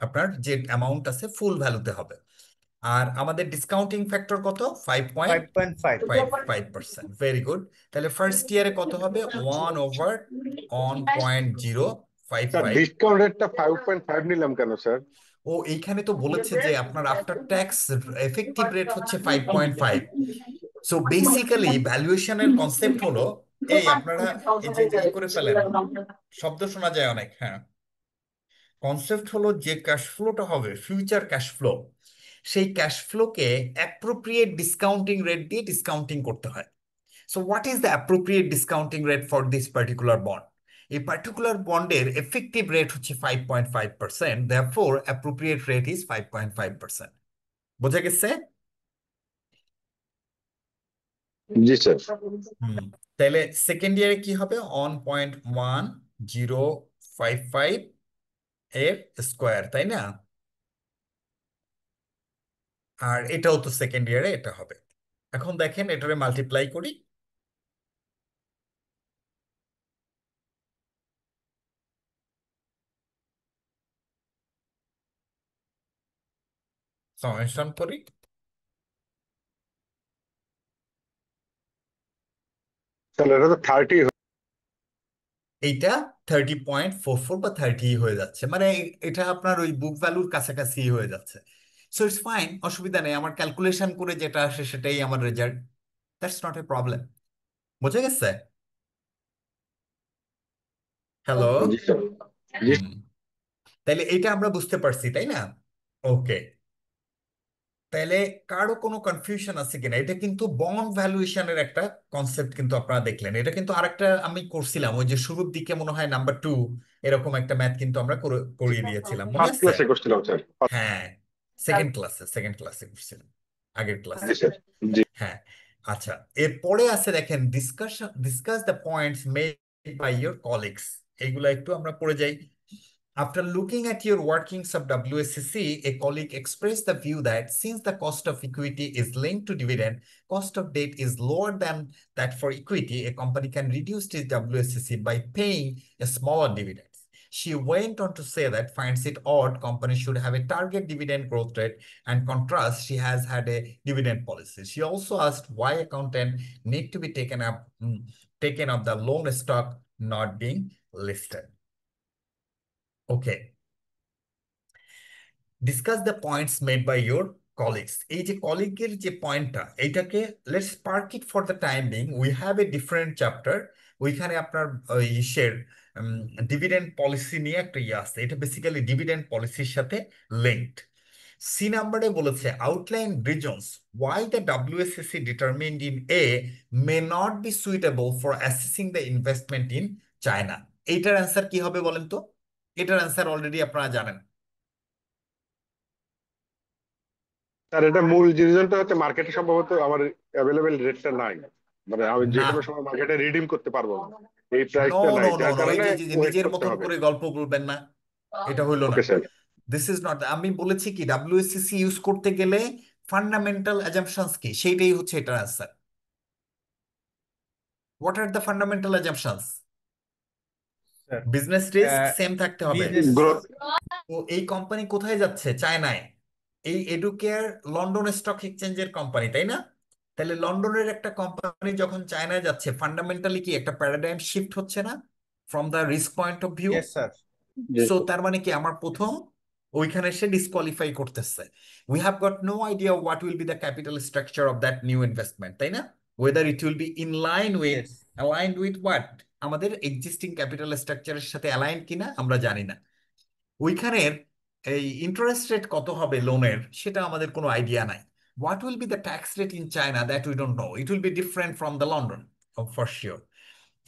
আপনার যে অ্যামাউন্ট আছে ফুল ভ্যালুতে হবে। আর আমাদের ডিসকাউন্টিং ফ্যাক্টর কত? 5.5। 5.5%, ভেরি গুড। তাহলে ফার্স্ট ইয়ারে কত হবে? 1/1.055। স্যার ডিসকাউন্ট রেটটা 5.5 নিলাম কেন স্যার? ও এইখানে তো বলেছে যে আপনার আফটার ট্যাক্স এফেক্টিভ রেট হচ্ছে 5.5। সো বেসিক্যালি ভ্যালুয়েশনের কনসেপ্ট হলো, এই আপনারা এই যে ই করে ফেলেন, শব্দ শোনা যায় অনেক, হ্যাঁ। কনসেপ্ট হলো যে ক্যাশ ফ্লোটা হবে ফিউচার ক্যাশ ফ্লো, সেই ক্যাশ ফ্লোকে অ্যাপ্রোপ্রিয়েট ডিসকাউন্টিং রেট দিয়ে ডিসকাউন্টিং করতে হয়। So what is the appropriate discounting rate for this particular bond? এই পার্টিকুলার বন্ডের এফেক্টিভ রেট হচ্ছে 5.5%, দেয়ারফোর অ্যাপ্রোপ্রিয়েট রেট ইজ 5.5%। বোঝা গেছে? জি স্যার। হুম। তাহলে সেকেন্ড ইয়ারে কি হবে? 1.1055 এর স্কোয়ার, তাই না? আর এটাও তো সেকেন্ড ইয়ারে এটা হবে। এখন দেখেন এটারে মাল্টিপ্লাই করি, সামেশন করি, তাহলে এটা তো 30। এইটা 30.44 বা 30 হয়ে যাচ্ছে, মানে এটা আপনার ওই বুক ভ্যালুর কাছাকাছি হয়ে যাচ্ছে। সো ইটস ফাইন, অসুবিধা নেই, আমার ক্যালকুলেশন করে যেটা আসে সেটাই আমার result, that's not a problem. বোঝা গেছে? হ্যালো। জি স্যার। জি। হুম। তাইলে এইটা আমরা বুঝতে পারছি, তাই না? ওকে। তাইলে কারো কোনো কনফিউশন আছে কিনা? এটা কিন্তু বন্ড ভ্যালুয়েশনের একটা কনসেপ্ট, কিন্তু আপনারা দেখলেন, এটা কিন্তু আরেকটা আমি করছিলাম ওই যে শুরুর দিকে মনে হয় নাম্বার 2, এরকম একটা ম্যাথ কিন্তু আমরা করিয়ে দিয়েছিলাম, মনে ফার্স্ট আছে? ক্লাসে করছিলাম স্যার। হ্যাঁ, সেকেন্ড ক্লাসে করছিলাম, আগের ক্লাসে। জি স্যার। জি। হ্যাঁ, আচ্ছা। এরপরে আছে দেখেন, discuss the points made by your colleagues. এইগুলা একটু আমরা পড়ে যাই। After looking at your workings of WSCC, a colleague expressed the view that since the cost of equity is linked to dividend, cost of debt is lower than that for equity, a company can reduce its WSCC by paying a smaller dividend. She went on to say that finds it odd companies should have a target dividend growth rate, and contrast she has had a dividend policy. She also asked why accountant need to be taken of the loan stock not being listed. Okay. Discuss the points made by your colleagues. এই যে কলিগের যে পয়েন্টটা, এইটাকে let's park it for the time being, we have a different chapter, ওইখানে আপনার ইসের dividend policy নিয়ে একটা ইয়ে আছে, এটা বেসিক্যালি ডিভিডেন্ড পলিসির সাথে লিঙ্কড। সি নাম্বারে বলেছে outline reasons why the WSCC determined in a may not be suitable for assessing the investment in China. এইটার অ্যান্সার কি হবে বলেন তো? এটার অ্যান্সার অলরেডি আপনারা জানেন। স্যার এটা মূল রিজনটা হচ্ছে মার্কেটে সম্ভবত আমার অ্যাভেলেবেল রেটটা নাই, মানে আমি যে না, কোনো সময় মার্কেটে রিডিম করতে পারবো না, এই নো প্রাইসটা নো নাই, নো যার নো, এই কারণে যে যে ওয়েট নিজের করতে মতন হবে। করে গল্প বলবেন না, এটা হইলো না। Okay sir. This is not, আমি বলেছি কি WSCC ইউজ করতে গেলে ফান্ডামেন্টাল অ্যাজাম্পশনস কি, সেইটাই হচ্ছে এটার answer. What are the fundamental assumptions? Sir business risk same থাকতে হবে। বিজনেস গ্রোথ তো এই কোম্পানি কোথায় যাচ্ছে? চায়নায়। এই এডুকেয়ার লন্ডন স্টক এক্সচেঞ্জের কোম্পানি, তাই না? তাহলে লন্ডনের একটা কোম্পানি যখন চায়নায় যাচ্ছে, ফান্ডামেন্টালি কি একটা প্যারাডাইম শিফট হচ্ছে না from the risk point of view? Yes sir. Yes, so sir. তার মানে কি আমার প্রথম ওইখানে সে ডিসকোয়ালিফাই করতেছে। We have got no idea what will be the capital structure of that new investment, তাই না? Whether it will be in line with yes aligned with what, আমাদের এক্সিস্টিং ক্যাপিটাল স্ট্রাকচারের সাথে অ্যালাইন্ড কিনা আমরা জানি না। ওইখানের এই ইন্টারেস্ট রেট কত হবে লোনের, সেটা আমাদের কোনো আইডিয়া নাই। What will be the tax rate in China, that we don't know. It will B different from the London for sure,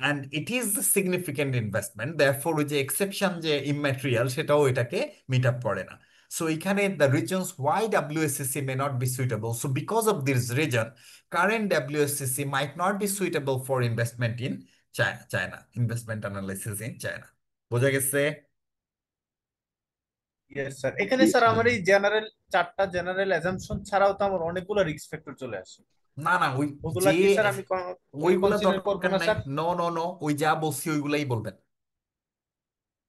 and it is a significant investment, therefore ওই যে exception যে ইম্যাটেরিয়াল, সেটাও এটাকে meet up করে না। So এখানে the reasons why WSCC may not be suitable, so because of this reason current WSCC might not be suitable for investment in China, investment analysis in China। বোঝা গেছে? Yes sir. এখানে sir আমার এই general চারটা general assumption ছাড়াও তো আমার অনেকগুলো রিস্ক ফ্যাক্টর চলে আসে। না না, ওই ওগুলা যে কি স্যার আমি ওইগুলা কনসিডার করবো দরকার না নাই। স্যার? নো নো নো, ওই যা বলছি ওইগুলাই বলবেন।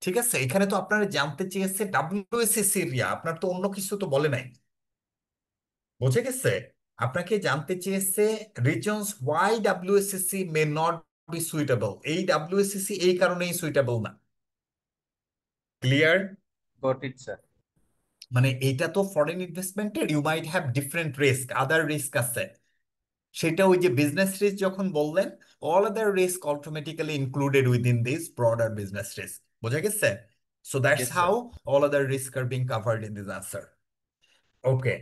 ঠিক আছে, এখানে তো আপনারা জানতে চেয়েছে WSCC রিয়া, আপনার তো অন্য কিছু তো বলে নাই। বুঝে গেছে? আপনাকে জানতে চেয়েছে reasons why WSCC may not be suitable. এই WSCC এই কারণেই সুইটেবল না। ক্লিয়ার? Got it sir. মানে এইটা তো ফরেন ইনভেস্টমেন্টের, you might have different risk, other risk আছে। সেটা ওই যে বিজনেস রিস্ক যখন বললেন, all other risk automatically included within this broader business risk. বোঝা গেছে? So that's yes sir. How all other risk are being covered in this answer. Okay,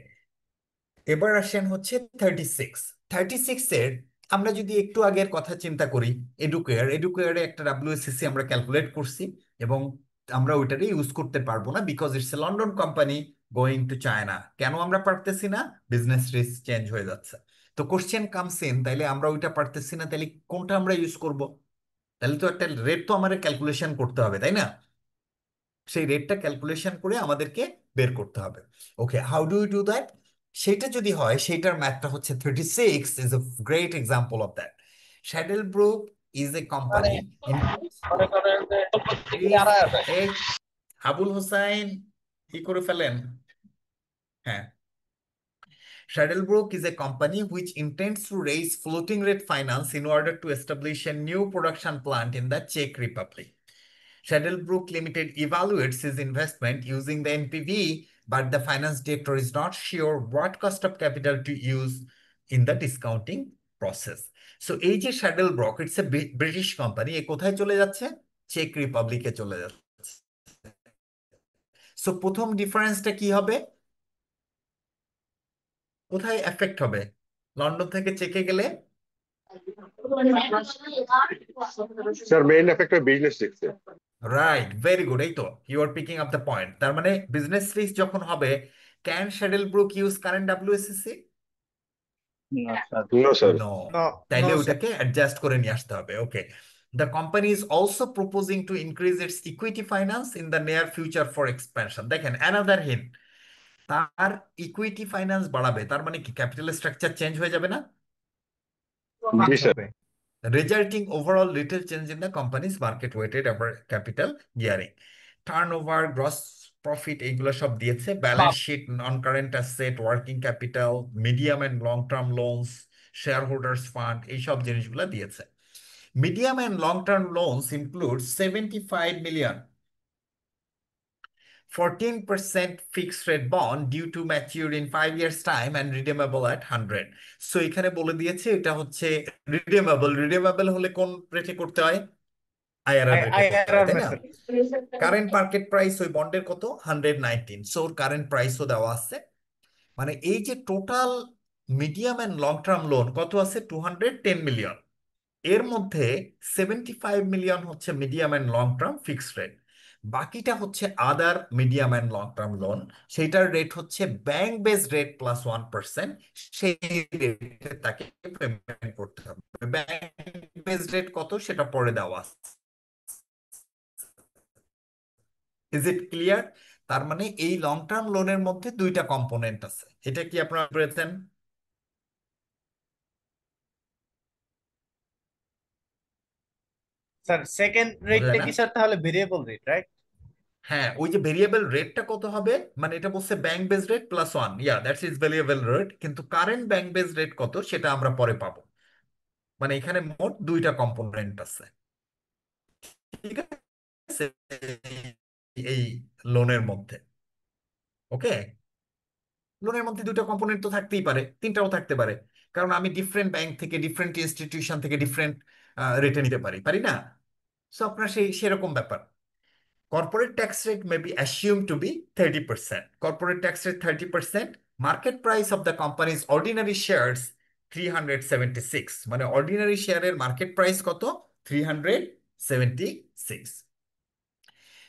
এবার আসেন হচ্ছে 36 এর। আমরা যদি একটু আগের কথা চিন্তা করি, এডুকেয়ারে একটা WSCC আমরা ক্যালকুলেট করছি, এবং আমরা ওইটারে ইউজ করতে পারবো না because it's a London company going to China. কেন আমরা পারতেছি না? বিজনেস রিস্ক চেঞ্জ হয়ে যাচ্ছে। তো কোশ্চেন কামস ইন, তাইলে আমরা ওইটা পারতেছি না, তাইলে কোনটা আমরা ইউজ করব? তাহলে তো একটা রেট তো আমাদের ক্যালকুলেশন করতে হবে, তাই না? সেই রেটটা ক্যালকুলেশন করে আমাদেরকে বের করতে হবে। Okay, how do you do that? সেটা যদি হয়, সেইটার ম্যাথটা হচ্ছে 36 is a great example of that. Shadel Brook is a মানে কোম্পানি ইন মনে করেন যে আড়াই হাজার। এই আবুল হোসাইন কি করে ফেলেন? হ্যাঁ, Shuttlebrook is a company which intends to raise floating rate finance in order to establish a new production plant in the Czech Republic. Shuttlebrook Limited evaluates his investment using the NPV, but the finance director is not sure what cost of capital to use in the discounting process. So এই যে Shuttlebrook, it's a British company, এ কোথায় চলে যাচ্ছে? Check রিপাবলিকে চলে যাচ্ছে। So প্রথম ডিফারেন্সটা কি হবে? কোথায় এফেক্ট হবে? লন্ডন থেকে চেকে গেলে স্যার মেইন এফেক্ট হয় business risk. Right, very good, এই তো you are picking up the point. তার মানে বিজনেস রিস্ক যখন হবে, can Shadel Brook use current WSCC? No, sir. No sir. No. No no তাইলে স্যার। ওটাকে অ্যাডজাস্ট করে নিয়ে আসতে হবে। Okay, the company is also proposing to increase its equity finance in the near future for expansion. দেখেন, another hint, তার equity finance বাড়াবে, তার মানে কি ক্যাপিটাল স্ট্রাকচার চেঞ্জ হয়ে যাবে না? জি sir. Resulting overall little change in the company's market weighted average capital gearing, turnover, gross profit, এগুলো সব দিয়েছে। Balance sheet, non current asset, working capital, medium and long term loans, share holders fund, এইসব জিনিসগুলো দিয়েছে। Medium and long term loans include 75 million 14% fixed rate bond due to mature in 5 years time and redeemable at 100। So এখানে বলে দিয়েছে এটা হচ্ছে redeemable হলে কোন রেটে করতে হয়? IRR রেটে করতে হয়, আইআরআর তাই না? মেথড। কারেন্ট মার্কেট প্রাইস ওই বন্ডের কত? 119। সো ওর কারেন্ট প্রাইসও দেওয়া আছে। মানে এই যে total medium and long term loan কত আছে? 210 মিলিয়ন। এর মধ্যে 75 মিলিয়ন হচ্ছে medium and long term fixed rate, বাকিটা হচ্ছে other medium and long term loan. সেইটার রেট হচ্ছে ব্যাংক বেস রেট প্লাস 1%। সেই রেটে তাকে পেমেন্ট করতে হবে। ব্যাংক বেস রেট কত সেটা পরে দেওয়া আছে। Is it clear? তার মানে এই লং টার্ম লোনের মধ্যে দুইটা কম্পোনেন্ট আছে। এটা কি আপনারা বুঝেছেন? স্যার সেকেন্ড বুঝলে রেটটা না? কি স্যার তাহলে ভেরিয়েবল রেট, রাইট? হ্যাঁ, ওই যে ভেরিয়েবল রেটটা কত হবে, মানে এটা বলছে bank base rate plus one, that's is variable rate, কিন্তু কারেন্ট ব্যাংক বেস রেট কত সেটা আমরা পরে পাবো। মানে এখানে মোট দুইটা কম্পোনেন্ট আছে, ঠিক আছে, এই লোনের মধ্যে। ওকে, লোনের মধ্যে দুইটা কম্পোনেন্ট তো থাকতেই পারে, তিনটাও থাকতে পারে, কারণ আমি ডিফারেন্ট ব্যাংক থেকে ডিফারেন্ট ইনস্টিটিউশন থেকে ডিফারেন্ট রেটে নিতে পারি, পারি না? সো আপনার সেরকম ব্যাপার। Corporate tax rate may be assumed to be 30%. Corporate tax rate 30%. Market price of the company's ordinary shares 376. মানে ordinary শেয়ারের মার্কেট প্রাইস কত? 376.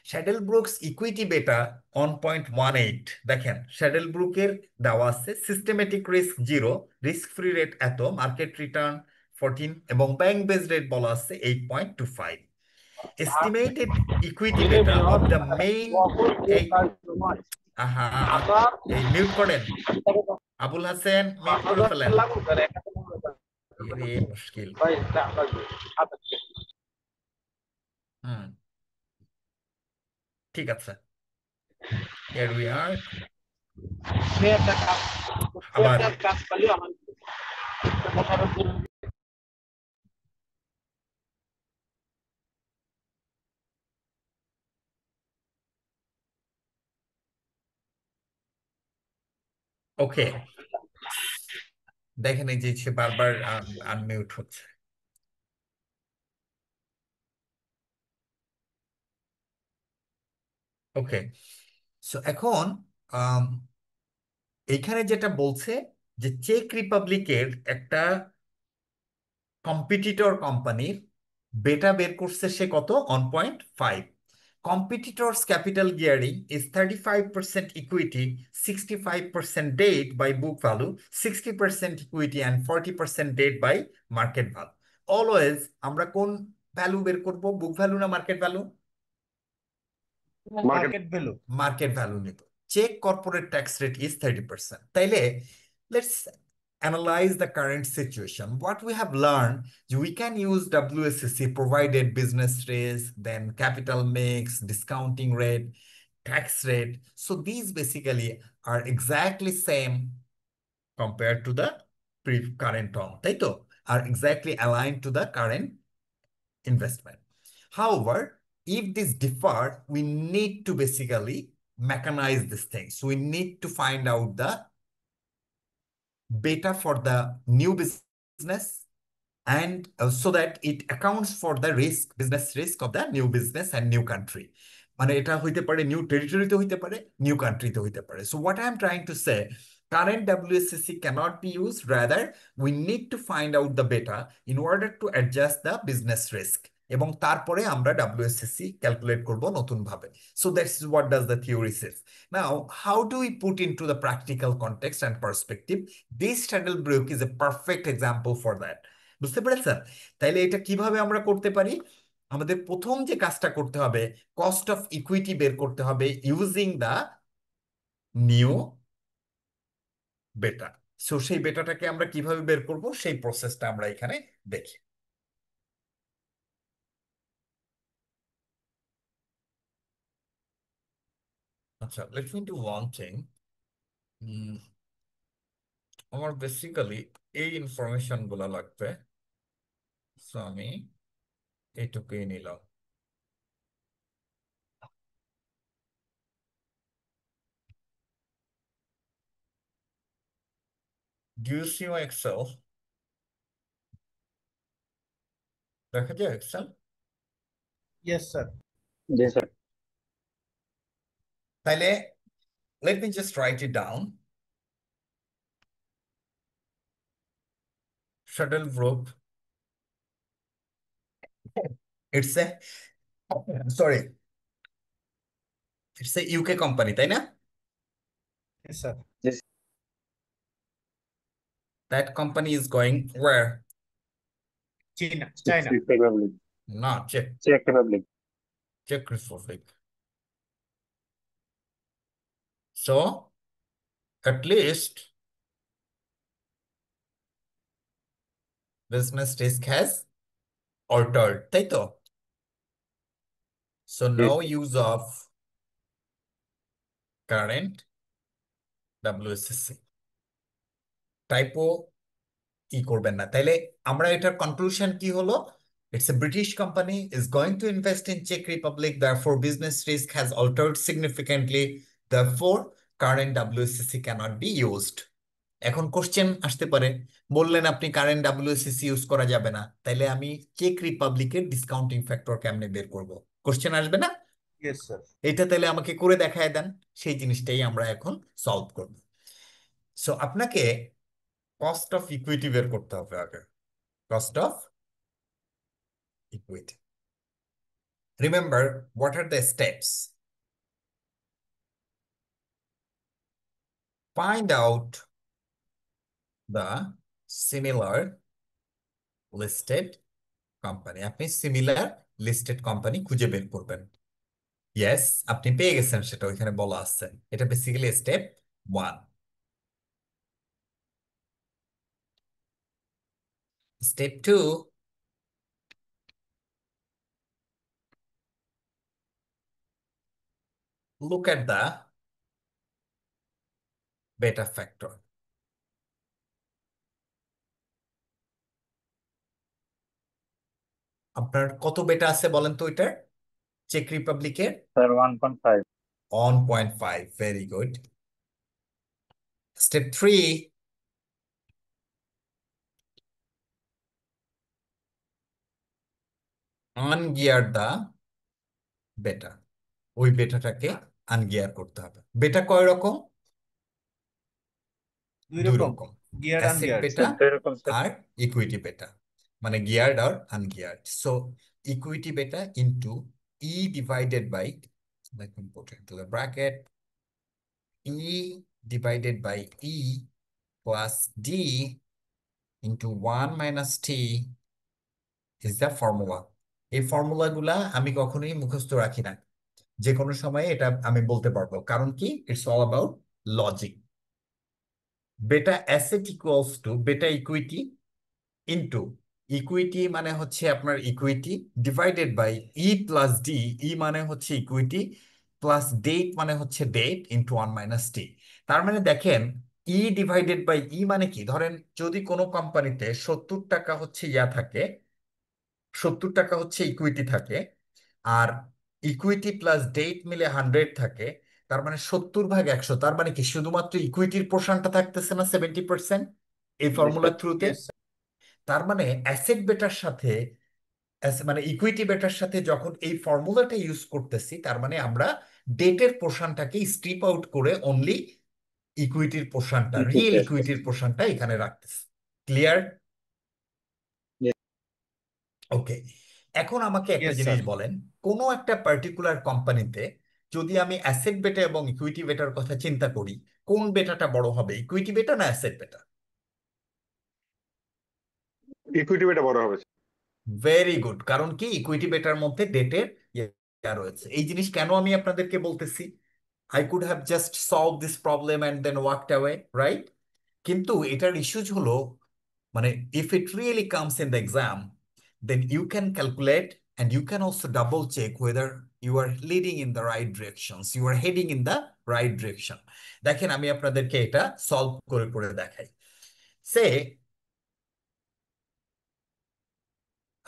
শ্যাডেল ব্রুকস ইকুইটি বেটা 1.18। দেখেন শ্যাডেল ব্রুকের দেওয়া আছে systematic risk 0, risk free rate এত, মার্কেট রিটার্ন 14 এবং ব্যাংক বেস রেট বলা আছে 8.25। Estimated equity beta of the main এই আহা এই মিউট করেন, আবুল হাসেন মিউট করে ফেলেন, এরে মুশকিল। হুম, ঠিক আছে, here we are। আবার ওকে, দেখেন এই যে সে বারবার আনমিউট হচ্ছে। ওকে, সো এখন আম, এইখানে যেটা বলছে যে চেক রিপাবলিকের একটা কম্পিটিটর কোম্পানির বেটা বের করছে সে কত? 1.5। Competitors' capital gearing is 35% equity, 65% debt by book value, 60% equity and 40% debt by market value. Always আমরা কোন ভ্যালু বের করব, বুক ভ্যালু না market value? Market market value. Market value নিত। চেক কর্পোরেট ট্যাক্স রেট ইজ 30%। তাইলে let's analyze the current situation. What we have learned, we can use WSCC provided business rates, then capital mix, discounting rate, tax rate. So these basically are exactly same compared to the current term, তাই তো? Are exactly aligned to the current investment. However, if this differ, we need to basically mechanize this thing. So we need to find out the beta for the new business and so that it accounts for the business risk of the new business and new country. মানে এটা হইতে পারে new টেরিটরিতে হইতে পারে, new কান্ট্রিতে হইতে পারে। So what I am trying to say, current WSCC cannot be used, rather we need to find out the beta in order to adjust the business risk, এবং তারপরে আমরা WSCC ক্যালকুলেট করব নতুন ভাবে। So that's what does the theory says. Now how do we put into the practical context and perspective? This Shadel Brook is a perfect example for that. বুঝতে পেরেছেন? তাইলে এটা কিভাবে আমরা করতে পারি? আমাদের প্রথম যে কাজটা করতে হবে, কস্ট অফ ইকুইটি বের করতে হবে ইউজিং দা নিউ বেটা। সো সেই বেটাটাকে আমরা কিভাবে বের করব সেই প্রসেসটা আমরা এখানে দেখি। আচ্ছা, let me do one thing. আমার বেসিক্যালি এই ইনফরমেশন গুলা লাগবে, সো আমি এইটুকুই নিলাম। Do you see my Excel? দেখা যায় Excel? Yes sir. Yes, sir. তাইলে let me just write it down. Shuttlebrook, it's a sorry, it's a UK company, তাই না? Yes sir. Yes. That company is going where? China, China. Czech Republic. Not Czech, Czech Republic. Czech Republic. So at least business risk has altered, তাই তো? So no use of current WSSC. Typo কি করবেন না, তাইলে আমরা এটার conclusion কি হলো? It's a British company is going to invest in Czech Republic, therefore business risk has altered significantly, therefore current WSCC cannot be used. এখন question আসতে পারে, বললেন আপনি কারেন্ট WSCC ইউজ করা যাবে না, তাইলে আমি চেক রিপাবলিকের ডিসকাউন্টিং ফ্যাক্টর কেমনে বের করব? কোশ্চেন আসবে না? Yes sir. এটা তাহলে আমাকে করে দেখায় দেন, সেই জিনিসটাই আমরা এখন সলভ করব। সো আপনাকে কস্ট অফ ইকুইটি বের করতে হবে আগে, cost of equity. Remember, what are the steps? Find out the similar listed company. আপনি সিমিলার লিস্টেড কোম্পানি খুঁজে বের করবেন। ইয়েস, আপনি পেয়ে গেছেন, সেটা ওইখানে বলা আছে। এটা basically step 1। Step 2, look at the beta factor. আপনার কত বেটা আছে বলেন তো এটার, চেক রিপাবলিকের? Sir 1.5। 1.5, very good. Step 3, ungear the beta. ওই বেটাটাকে আনগিয়ার করতে হবে। বেটা কয় রকম? দুই দুই রকম, রকম, গিয়ার্ড অ্যাসেট আনগিয়ার্ড। বেটা এরকম স্যার। আর ইকুইটি বেটা, মানে গিয়ার্ড আর ungeared. So equity beta into E divided by, let me put into the bracket, E divided by E plus D into 1 minus T is the formula. এই ফর্মুলাগুলা আমি কখনোই মুখস্থ রাখি না, যে কোনো সময়ে এটা আমি বলতে পারবো, কারণ কি? It's all about logic. Beta asset equals to beta equity into equity মানে হচ্ছে আপনার equity divided by E plus D. E মানে হচ্ছে ইকুইটি প্লাস ডেট মানে হচ্ছে ডেট ইনটু 1 মাইনাস টি। তার মানে দেখেন, ই ডিভাইডেড বাই ই মানে কি? ধরেন যদি কোনো কোম্পানিতে 70 টাকা হচ্ছে থাকে, 70 টাকা হচ্ছে ইকুইটি থাকে, আর ইকুইটি প্লাস ডেট মিলে 100 থাকে, তার মানে 70/100। তার মানে কি শুধুমাত্র ইকুইটির পোর্শনটা থাকতেছে না 70% এই ফর্মুলার থ্রুতে? ইয়েস তার মানে অ্যাসেট বেটার সাথে মানে ইকুইটি বেটার সাথে যখন এই ফর্মুলাটা ইউজ করতেছি, তার মানে আমরা ডেটের পোর্শনটাকে স্ট্রিপ আউট করে অনলি ইকুইটির পোর্শনটা, রিয়েল ইকুইটির পোর্শনটা এখানে রাখতেছি। ক্লিয়ার? ওকে, এখন আমাকে একটা ইয়েস জিনিস স্যার। বলেন, কোনো একটা পার্টিকুলার কোম্পানিতে যদি আমি অ্যাসেট বেটা এবং ইকুইটি বেটার কথা চিন্তা করি, কোন বেটাটা বড় হবে, ইকুইটি বেটা না অ্যাসেট বেটা? ইকুইটি বেটা বড় হবে। ভেরি গুড, কারণ কি ইকুইটি বেটার মধ্যে ডেটের রয়েছে। এই জিনিস কেন আমি আপনাদেরকে বলতেছি? I could have just solve this problem and then walked away, right? কিন্তু এটার ইস্যুজ হলো, মানে if it really comes in the exam, then you can calculate and you can also double check whether you are leading in the right directions, you are heading in the right direction. দেখেন আমি আপনাদেরকে এটা solve করে করে দেখাই। সে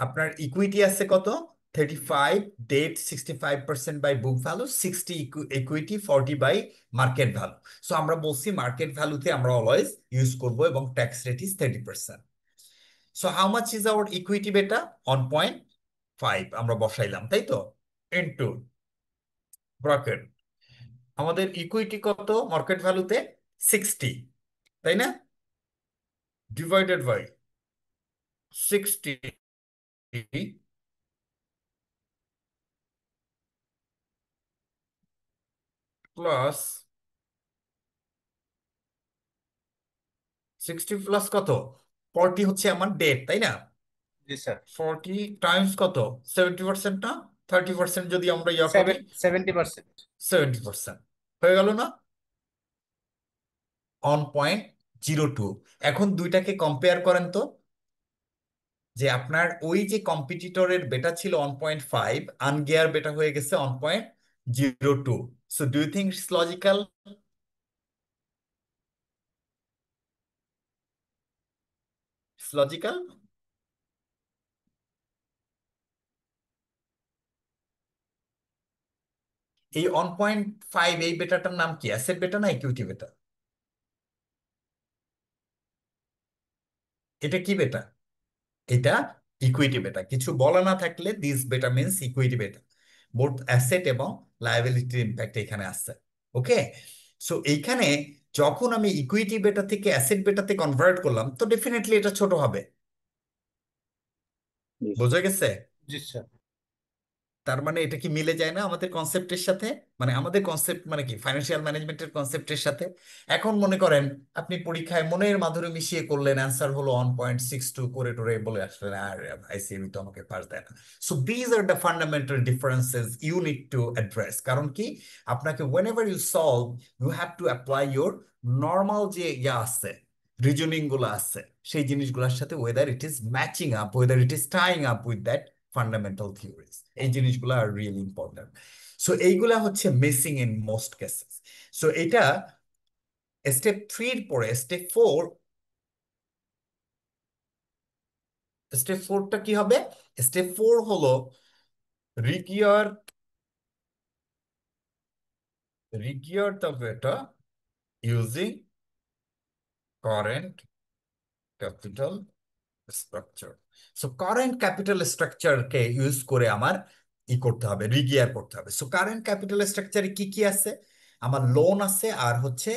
আপনার equity আছে কত? 35, debt 65% by book value, 60 equity, 40 by market value. So আমরা বলছি মার্কেট ভ্যালুতে আমরা অলওয়েজ ইউজ করব এবং tax rate is 30%। So how much is our equity beta? 1.5 আমরা বসাইলাম, তাই তো? ইনটু ব্র্যাকেট, আমাদের ইকুইটি কত মার্কেট ভ্যালুতে? 60, তাই না? ডিভাইডেড বাই 60 প্লাস 60 প্লাস কত? 40 হচ্ছে আমার ডেট, তাই না? জি স্যার। 40 টাইমস কত? 70% না? 30% যদি আমরা ইয়া করি, 70%। 70% হয়ে গেল না? 1.02। এখন দুইটাকে কম্পেয়ার করেন তো, যে আপনার ওই যে কম্পিটিটরের বেটা ছিল 1.5, আনগেয়ার বেটা হয়ে গেছে 1.02। So do you think it's logical? It's logical. এই 1.5 এই বেটাটার নাম কি, অ্যাসেট বেটা না ইকুইটি বেটা? এটা কি বেটা? এটা ইকুইটি বেটা। কিছু বলা না থাকলে দিস বেটা মিনস ইকুইটি বেটা। বোথ অ্যাসেট এবং লায়াবিলিটির ইম্প্যাক্ট এখানে আসছে। ওকে, সো এইখানে যখন আমি ইকুইটি বেটা থেকে অ্যাসেট বেটাতে কনভার্ট করলাম, তো ডেফিনেটলি এটা ছোট হবে। জি স্যার। বোঝা গেছে? জি স্যার। তার মানে এটা কি মিলে যায় না আমাদের কনসেপ্টের সাথে? মানে আমাদের কনসেপ্ট মানে কি, ফাইন্যান্সিয়াল ম্যানেজমেন্টের কনসেপ্টের সাথে। এখন মনে করেন আপনি পরীক্ষায় মনের মাধুরী মিশিয়ে করলেন, অ্যান্সার হলো 1.62 করে টোরে বলে আসলেন, আর আইসিএবি তো আমাকে পাস দেয় না। So these are the fundamental differences you need to address. কারণ কি, আপনাকে whenever you solve, you have to apply your normal যে ইয়া আছে, রিজনিং গুলো আছে, সেই জিনিসগুলোর সাথে, whether it is matching up, whether it is tying up with that fundamental theories. এই জিনিসগুলো আর রিয়েলি ইম্পর্টেন্ট। সো এইগুলা হচ্ছে missing in most cases. So এটা স্টেপ 3 এর পরে স্টেপ 4টা কি হবে? স্টেপ 4 হলো regear the beta using current capital structure. So current capital স্ট্রাকচারকে ইউজ করে আমার করতে হবে, রিগিয়ার করতে হবে। সো কারেন্ট ক্যাপিটাল স্ট্রাকচারে কি কি আছে? আমার লোন আছে আর হচ্ছে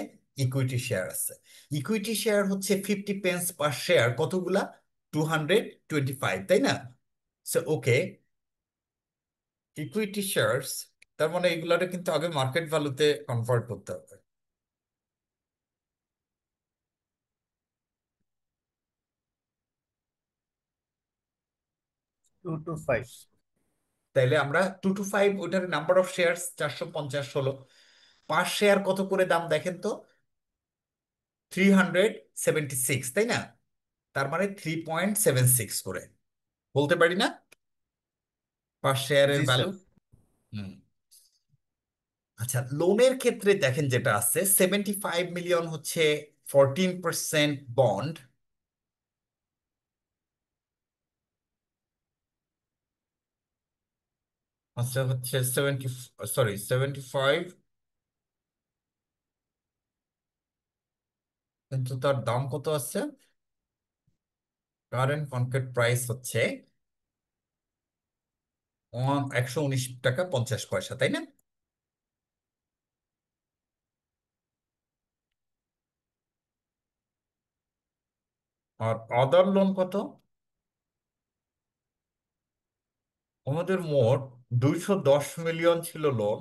ইকুইটি শেয়ার আছে। ইকুইটি শেয়ার হচ্ছে 50 পেন্স পার শেয়ার, কতগুলা? 225, তাই না? সো ওকে, ইকুইটি শেয়ারস, তার মানে এগুলাটা কিন্তু আগে মার্কেট ভ্যালুতে কনভার্ট করতে হবে। 2 to 5। তাইলে আমরা 2 to 5, ওইটার নাম্বার অফ শেয়ার 450 হলো। পার শেয়ার কত করে দাম দেখেন তো? 376, তাই না? তার মানে 3.76 করে বলতে পারি না পার শেয়ারের জি ভ্যালু? স্যার। হুম। আচ্ছা, লোনের ক্ষেত্রে দেখেন যেটা আছে, 75 মিলিয়ন হচ্ছে 14% বন্ড। আচ্ছা হচ্ছে 75, কিন্তু তার দাম কত আছে? কারেন্ট মার্কেট প্রাইস হচ্ছে 119 টাকা 50 পয়সা, তাই না? আর আদার লোন কত? আমাদের মোট 210 মিলিয়ন ছিল লোন,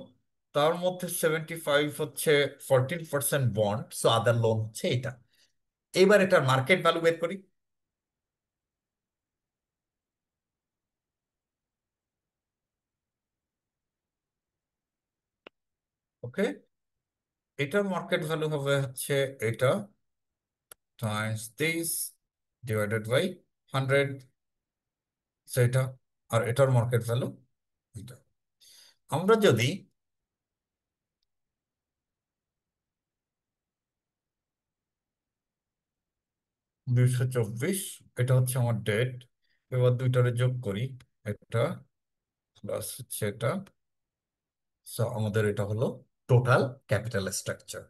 তার মধ্যে 75 হচ্ছে 14% বন্ড, সো আদার লোন হচ্ছে এটা। এইবার এটার মার্কেট ভ্যালু বের করি। ওকে, এটার মার্কেট ভ্যালু হবে হচ্ছে এটা টাইমস দিস ডিভাইডেড বাই 100, সেটা। আর এটার মার্কেট ভ্যালু এটা। আমরা যদি 224, এটা হচ্ছে আমার ডেট, এবার দুইটারে যোগ করি, এটা প্লাস হচ্ছে এটা, সো আমাদের এটা হলো টোটাল ক্যাপিটাল স্ট্রাকচার।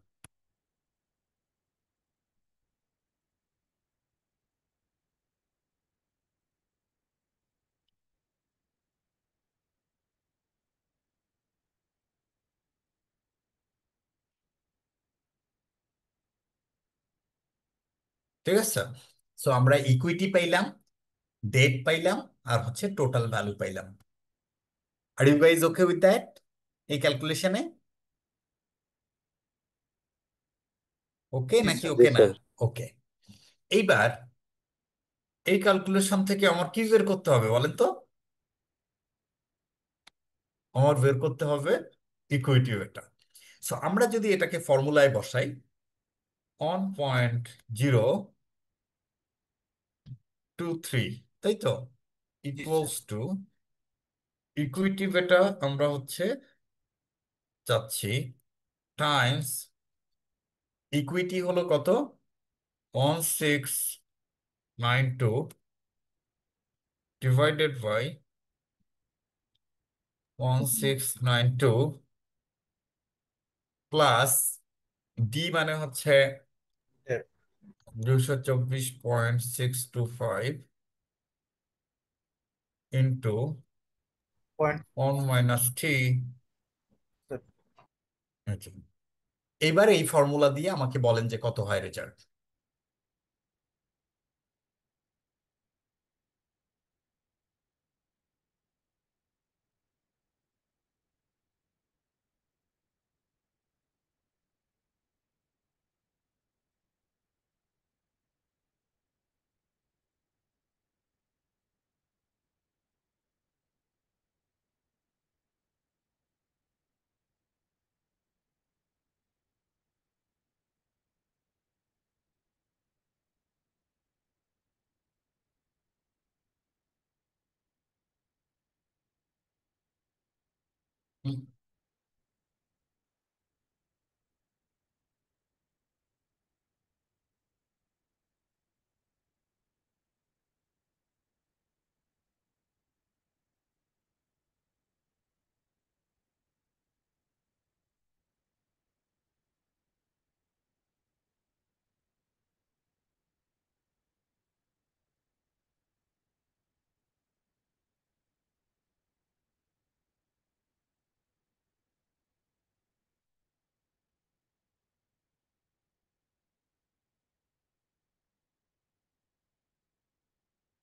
ঠিক আছে, সো আমরা ইকুইটি পাইলাম, ডেট পাইলাম, আর হচ্ছে টোটাল ভ্যালু পাইলাম। Are you guys okay with that, এই ক্যালকুলেশনে? ওকে জি নাকি স্যার। জি ওকে না? স্যার। ওকে, এইবার এই ক্যালকুলেশন থেকে আমার কি বের করতে হবে বলেন তো? আমার বের করতে হবে ইকুইটি এটা। সো আমরা যদি এটাকে ফর্মুলায় বসাই, 1.023 তাই তো, জি ইকুয়ালস স্যার। টু ইকুইটি বেটা আমরা হচ্ছে চাচ্ছি টাইমস ইকুইটি হলো কত, 1692 ডিভাইডেড বাই 1692 প্লাস ডি মানে হচ্ছে 224.625 ইন্টু পয়েন্ট। 1 - t। এইবার এই ফর্মুলা দিয়ে আমাকে বলেন যে কত হয় রেজাল্ট। হুম,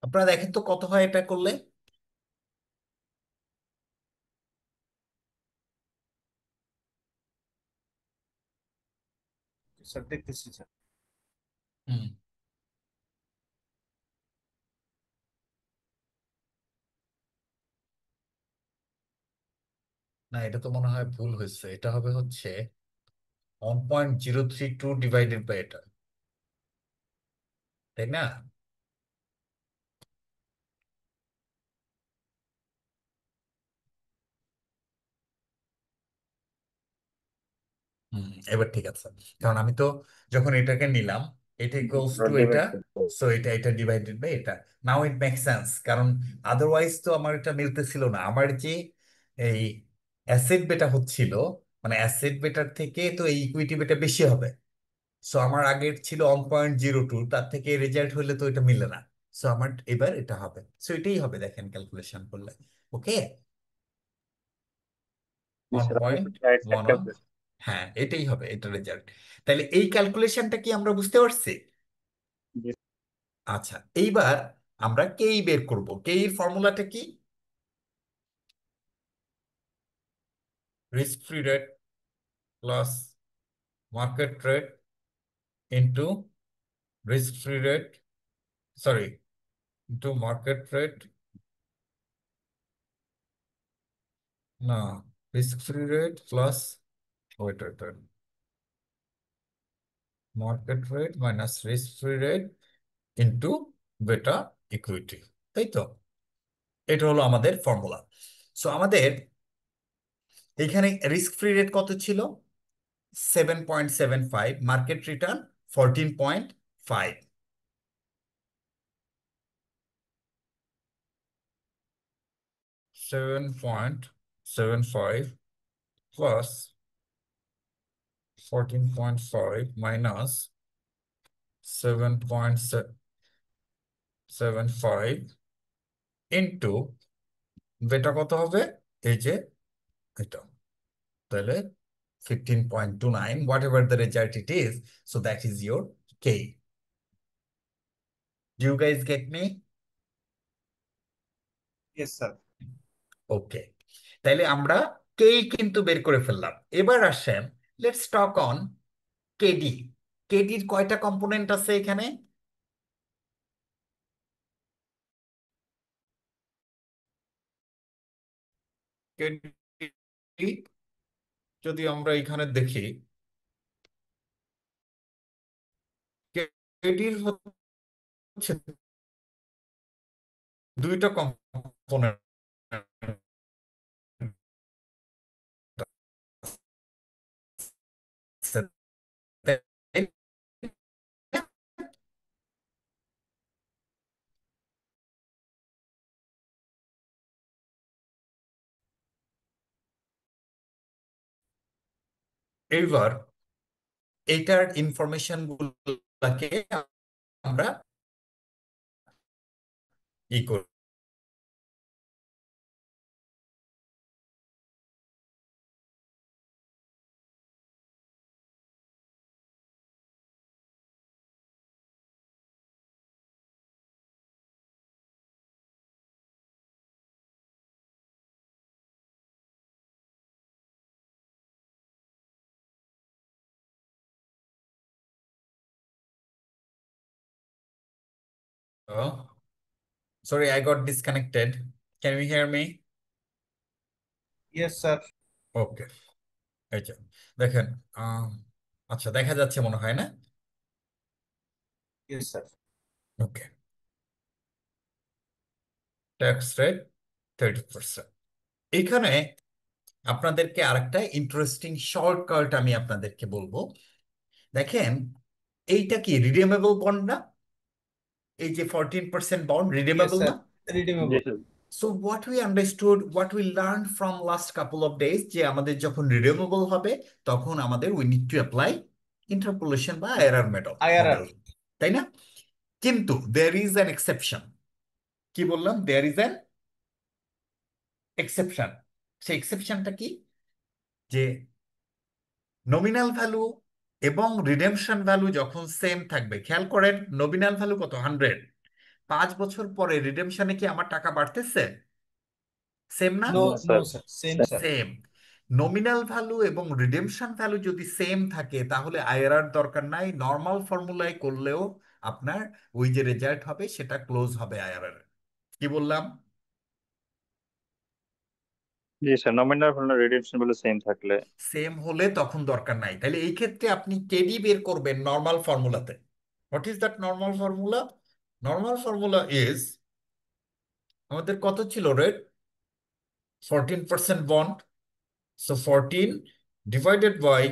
আপনারা দেখেন তো কত হয় এটা করলে। স্যার দেখতেছি স্যার। হুম, না এটা তো মনে হয় ভুল হয়েছে, এটা হবে হচ্ছে 1.032 ডিভাইডেড বাই এটা, তাই না? এবার ঠিক আছে, কারণ আমি তো যখন এটাকে নিলাম এটা ইকুয়ালস টু এটা, সো এটা এটা ডিভাইডেড বাই এটা। নাও ইট মেক সেন্স, কারণ আদারওয়াইজ তো আমার এটা মিলতেছিল না। আমার যে এই অ্যাসেট বেটা হচ্ছিল, মানে অ্যাসেট বেটার থেকে তো এই ইকুইটি বেটা বেশি হবে। সো আমার আগের ছিল 1.02, তার থেকে রেজাল্ট হলে তো এটা মিলে না। সো আমার এবার এটা হবে, সো এটাই হবে দেখেন ক্যালকুলেশন করলে। ওকে, জি ওয়ান স্যার, আপনি পয়েন্ট খুব রাইট ওয়ান ওয়ান ক্যালকুলেশন। হ্যাঁ এটাই হবে এটা রেজাল্ট। তাহলে এই ক্যালকুলেশনটা কি আমরা বুঝতে পারছি? জি আচ্ছা, এইবার আমরা কেই বের করব। কেই এর ফর্মুলাটা কি? Risk free rate plus market rate into risk free rate, sorry, into market rate, না, risk free rate plus, wait wait wait, market rate minus risk free rate into beta equity, তাই তো? এটা হলো আমাদের ফর্মুলা। সো আমাদের এখানে risk free rate কত ছিল? 7.75, market return 14.5, 7.75 plus 14.5 minus 7.75 into বেটা কত হবে, এই যে এটা, তাহলে 15.29, whatever the result it is, so that is your K. Do you guys get me? Yes sir. Okay, তাইলে আমরা কেই কিন্তু বের করে ফেললাম। এবার আসেন, লেটস টক অন কেডি। কেডির কয়টা কম্পোনেন্ট আছে এখানে? কেডি যদি আমরা এখানে দেখি, কেডির হচ্ছে দুইটা কম্পোনেন্ট এইবার এইটার ইনফরমেশন গুলাকে আমরা করি। Oh, sorry, I got disconnected. Can you hear me? Yes sir. ওকে, এই যে দেখেন, আচ্ছা দেখা যাচ্ছে মনে হয় না? Yes sir. Okay, tax rate 30%। এখানে আপনাদেরকে আরেকটা ইন্টারেস্টিং শর্টকাট আমি আপনাদেরকে বলবো। দেখেন, এইটা কি রিডিমেবল বন্ড না? এই যে 14% বন্ড ইয়েস রিডিমেবল স্যার, না? জি redeemable. Sir. So what we understood, what we learn from last couple of days, যে আমাদের যখন রিডিমেবল হবে তখন আমাদের we need to apply interpolation বা এরর আইআরআর। মডেল, তাই না? কিন্তু দেয়ার ইজ অ্যান এক্সেপশন। কি বললাম? There is an exception. সেই এক্সেপশনটা কি? যে নমিনাল ভ্যালু এবং রিডেমশন ভ্যালু যখন সেম থাকবে, খেয়াল করেন, নমিনাল ভ্যালু কত? 100। 5 বছর পরে রিডেমশনে কি আমার টাকা বাড়তেছে? সেম না? নো না no sir. Sir, same sir. Same. Nominal value এবং রিডেমশন ভ্যালু যদি সেম থাকে তাহলে আইআরআর দরকার নাই, নর্মাল ফর্মুলায় করলেও আপনার ওই যে রেজাল্ট হবে সেটা ক্লোজ হবে আইআরআর। কি বললাম? জি sir, nominal value redemption value same থাকলে। সেম হলে তখন দরকার নাই। তাহলে এই ক্ষেত্রে আপনি কেডি বের করবেন নর্মাল ফর্মুলাতে। What is that normal formula? Normal formula is, আমাদের কত ছিল রেট? 14% বন্ড। সো 14 ডিভাইডেড বাই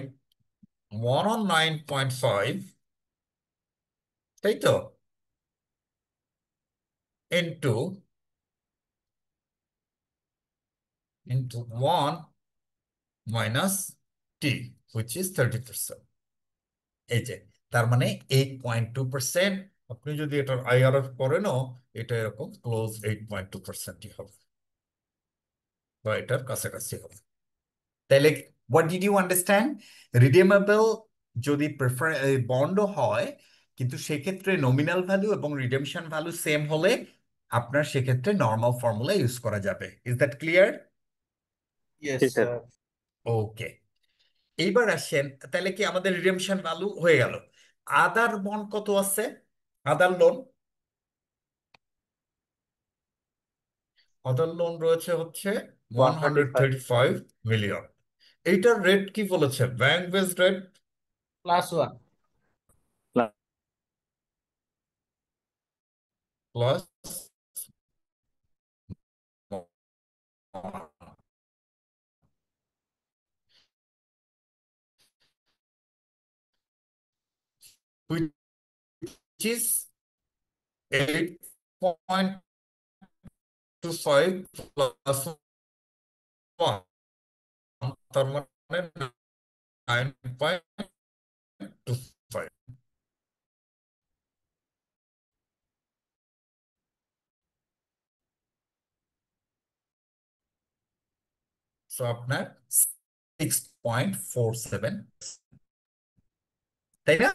109.5, তাই তো, into 1 minus T, which is 30%। এই যে, তার মানে 8.2%। আপনি যদি এটার আইআরএফ করেনও এটা এরকম ক্লোজ 8.2%ই হবে, বা এটার কাছাকাছি হবে। তাহলে what did you understand? Redeemable যদি প্রেফার বন্ডও হয়, কিন্তু সেক্ষেত্রে নমিনাল ভ্যালু এবং রিডেমশন ভ্যালু সেম হলে আপনার সেক্ষেত্রে নর্মাল ফর্মুলা ইউজ করা যাবে। Is that clear? ইয়েস জি স্যার। স্যার। ওকে, এইবার আসেন, তাহলে কি আমাদের রিডেমশন ভ্যালু হয়ে গেল। আদার বন্ড কত আছে? আদার লোন, আদার লোন রয়েছে হচ্ছে 135। 135 মিলিয়ন। এইটার রেট কি বলেছে? Bank base rate +1। Plus which is 8.25 plus 1, তার মানে 9.25। সো আপনার 6.47, তাই না?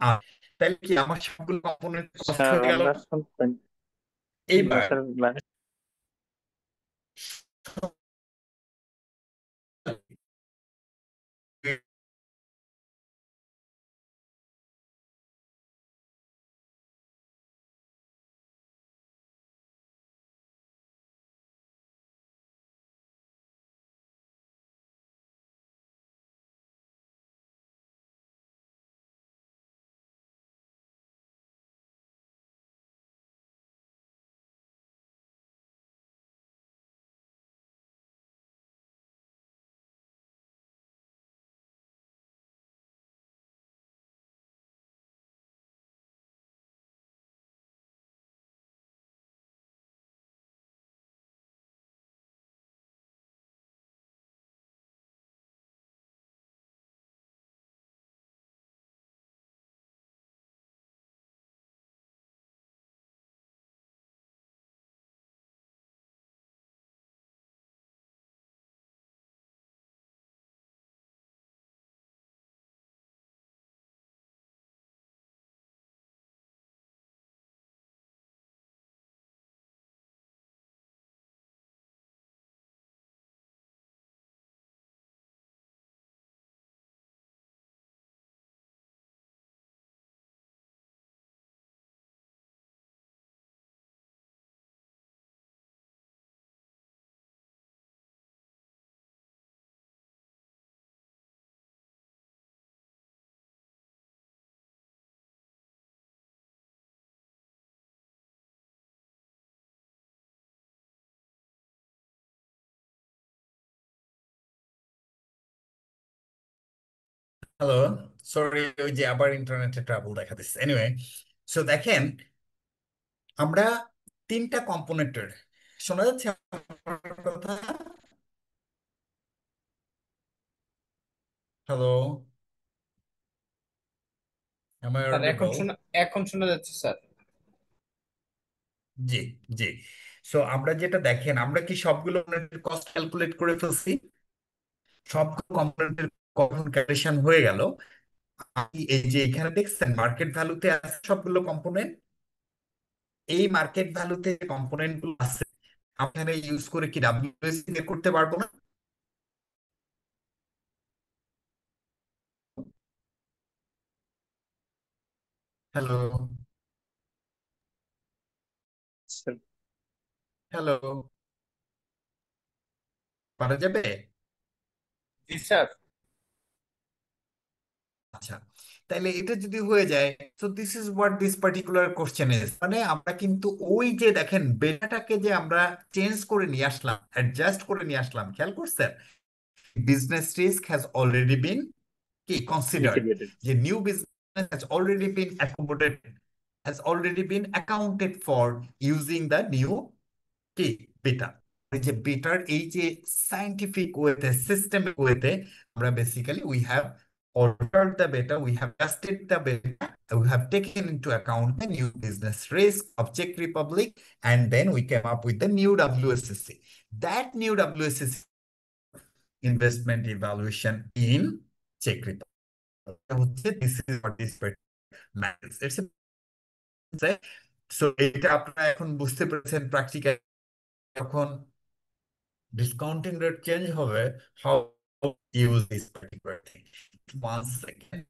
আহ, তাহলে কি আমার সবগুলো কম্পোনেন্ট কষ্ট স্যার হয়ে গেল আমরা না? না এইবার স্যার। হ্যালো, সরি, ওই যে আবার ইন্টারনেটে ট্রাবল দেখা দিচ্ছে। এনিওয়ে, সো দেখেন, আমরা তিনটা কম্পোনেন্টের, শোনা যাচ্ছে আমার কথা? Hello, am I sir audible? এখন শোনা যাচ্ছে স্যার। জি, জি। সো আমরা যেটা দেখেন, আমরা কি সবগুলো কস্ট ক্যালকুলেট করে ফেলছি? সব কম্পোনেন্টের কখন ক্যালকুলেশন হয়ে গেল? আপনি এই যে এখানে দেখছেন মার্কেট ভ্যালুতে আছে সবগুলো কম্পোনেন্ট, এই মার্কেট ভ্যালুতে কম্পোনেন্ট গুলো আছে, আমরা এখানে ইউজ করে কি ডাব্লিউএসসি বের করতে পারবো না? হ্যালো, হ্যালো, পারা যাবে? জি স্যার। আচ্ছা, তাহলে এটা যদি হয়ে যায়, so this is what this particular question is, মানে আমরা কিন্তু ওই যে দেখেন বেটাটাকে যে আমরা চেঞ্জ করে নিয়ে আসলাম, অ্যাডজাস্ট করে নিয়ে আসলাম, খেয়াল করছেন? Business risk has already been কি কনসিডার্ড, মিটিগেটেড। যে new business has already been accommodated, has already been accounted for using the new কি বেটা। এই যে বেটার এই যে সায়েন্টিফিক ওয়েতে, সিস্টেমিক ওয়েতে, আমরা basically we have altered the beta, we have tested the beta, we have taken into account the new business risk of Czech Republic, and then we came up with the new WSSC. That new WSSC investment evaluation in Czech Republic হচ্ছে, this is what this matters. It's a, so এটা আপনারা এখন বুঝতে পেরেছেন practical, যখন discounting rate change হবে, how use this particular thing. One second.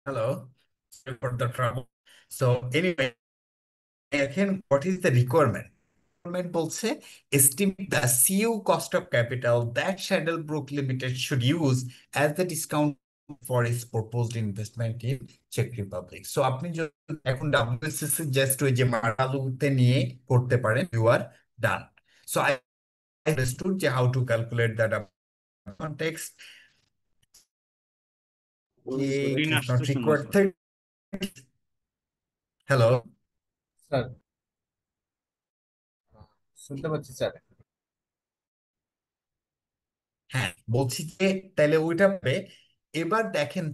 Hello, for the trouble. So anyway, দেখেন what is the requirement. Requirement বলছে estimate the CU cost of capital that Shadelbrook Limited should use as the discount for its proposed investment in Czech Republic. So আপনি যদি এখন WSSC just ওই যে মারালুতে নিয়ে করতে পারেন, you are done. So I understood যে how to calculate that context. দিন It is not আসতেছে না required. স্যার। হ্যালো, স্যার শুনতে পাচ্ছি স্যার। হ্যাঁ বলছি যে তাহলে ওইটা হবে। এবার দেখেন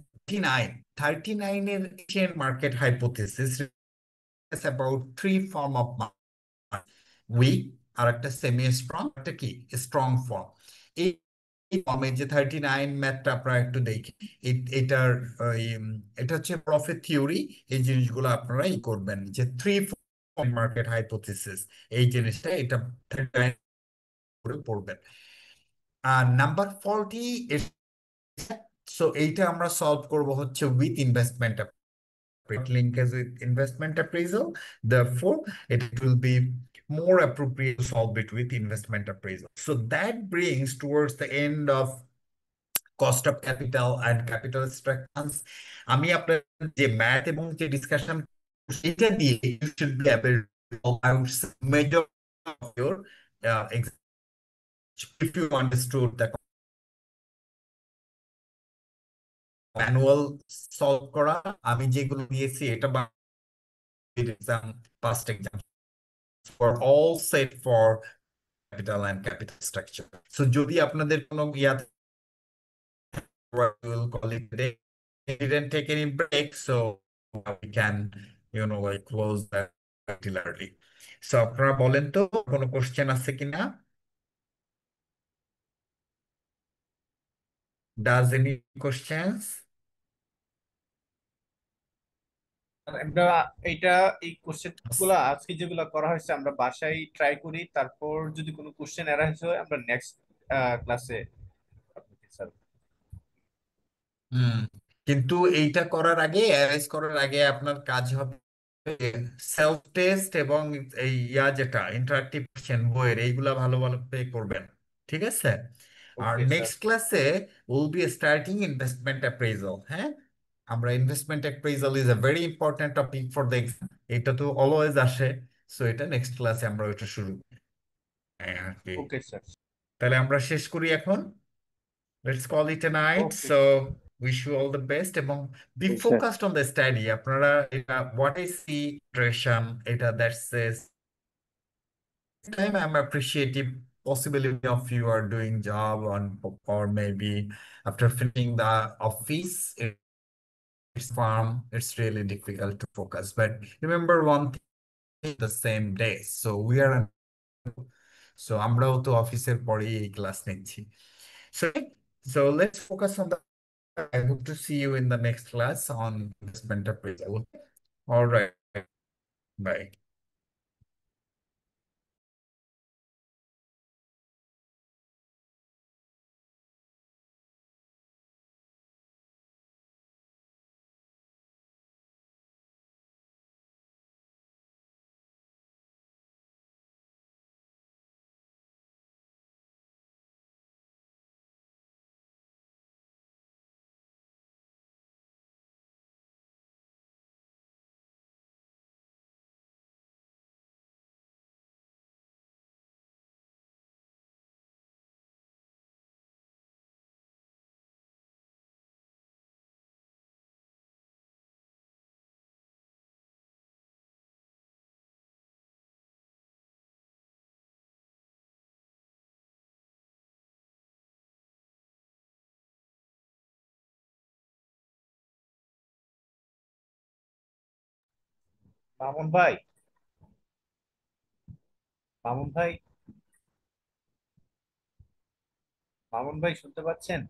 39 এর Asian market hypothesis about three form of market. Weak, আর একটা সেমি স্ট্রং, একটা কি স্ট্রং ফর্ম। এই ফর্মে যে 39 ম্যাথটা আপনারা একটু দেখি, এটার এটা হচ্ছে প্রফিট থিওরি। এই জিনিসগুলো আপনারা করবেন যে থ্রি মার্কেট হাইপোথিসিস, এই জিনিসটা এটা 39 করে পড়বেন। আর নাম্বার 40, সো এইটা আমরা সলভ করব হচ্ছে with investment linkage with investment appraisal. Therefore, it will be more appropriate to solve it with investment appraisal. So that brings towards the end of cost of capital and capital extractions. আমি আপনার যে math এবং যে discussion, এটা দিয়ে you should be able to solve out major of your exam. If you understood the manual solve করা, আমি যেগুলো দিয়েছি এটা exam, past exam for all set for capital and capital structure. So যদি আপনাদের কোনো we'll call it a day. We didn't take any break, so we can, like close that till early. So আপনারা বলেন তো কোনো question আছে কিনা? Does any questions? আমরা এটা এই কোশ্চেন গুলা আজকে যেগুলো করা হয়েছে আমরা বাসায় ট্রাই করি, তারপর যদি কোনো কোশ্চেন অ্যারাইজ হয় আমরা নেক্সট ক্লাসে স্যার। হুম, কিন্তু এইটা করার আগে, অ্যারেঞ্জ করার আগে আপনার কাজ হবে সেলফ টেস্ট এবং এই যেটা ইন্টারাক্টিভ কোশ্চেন বইয়ের, এইগুলা ভালো ভালো পে করবেন, ঠিক আছে? আর ওকে স্যার। নেক্সট ক্লাসে will be starting investment appraisal. হ্যাঁ, আমরা investment appraisal is a very important topic for the exam. এটা তো অলওয়েজ আসে, সো এটা নেক্সট ক্লাসে আমরা ওইটা শুরু করি আর কি। Okay sir. তাহলে আমরা শেষ করি এখন। Let's call it a night. Okay So wish you all the best এবং be sir focused on the study. আপনারা এটা what I see impression, এটা that says time I'm appreciative possibility of you are doing job on, or maybe after finishing the office, it's farm, it's really difficult to focus. But remember one thing, the same day. So we are so আমরাও তো অফিসের পরেই এই class নিচ্ছি। So so let's focus on the I hope to see you in the next class on investment appraisal. All right. Bye. Mamun ভাই, মামুন ভাই, মামুন ভাই শুনতে পাচ্ছেন?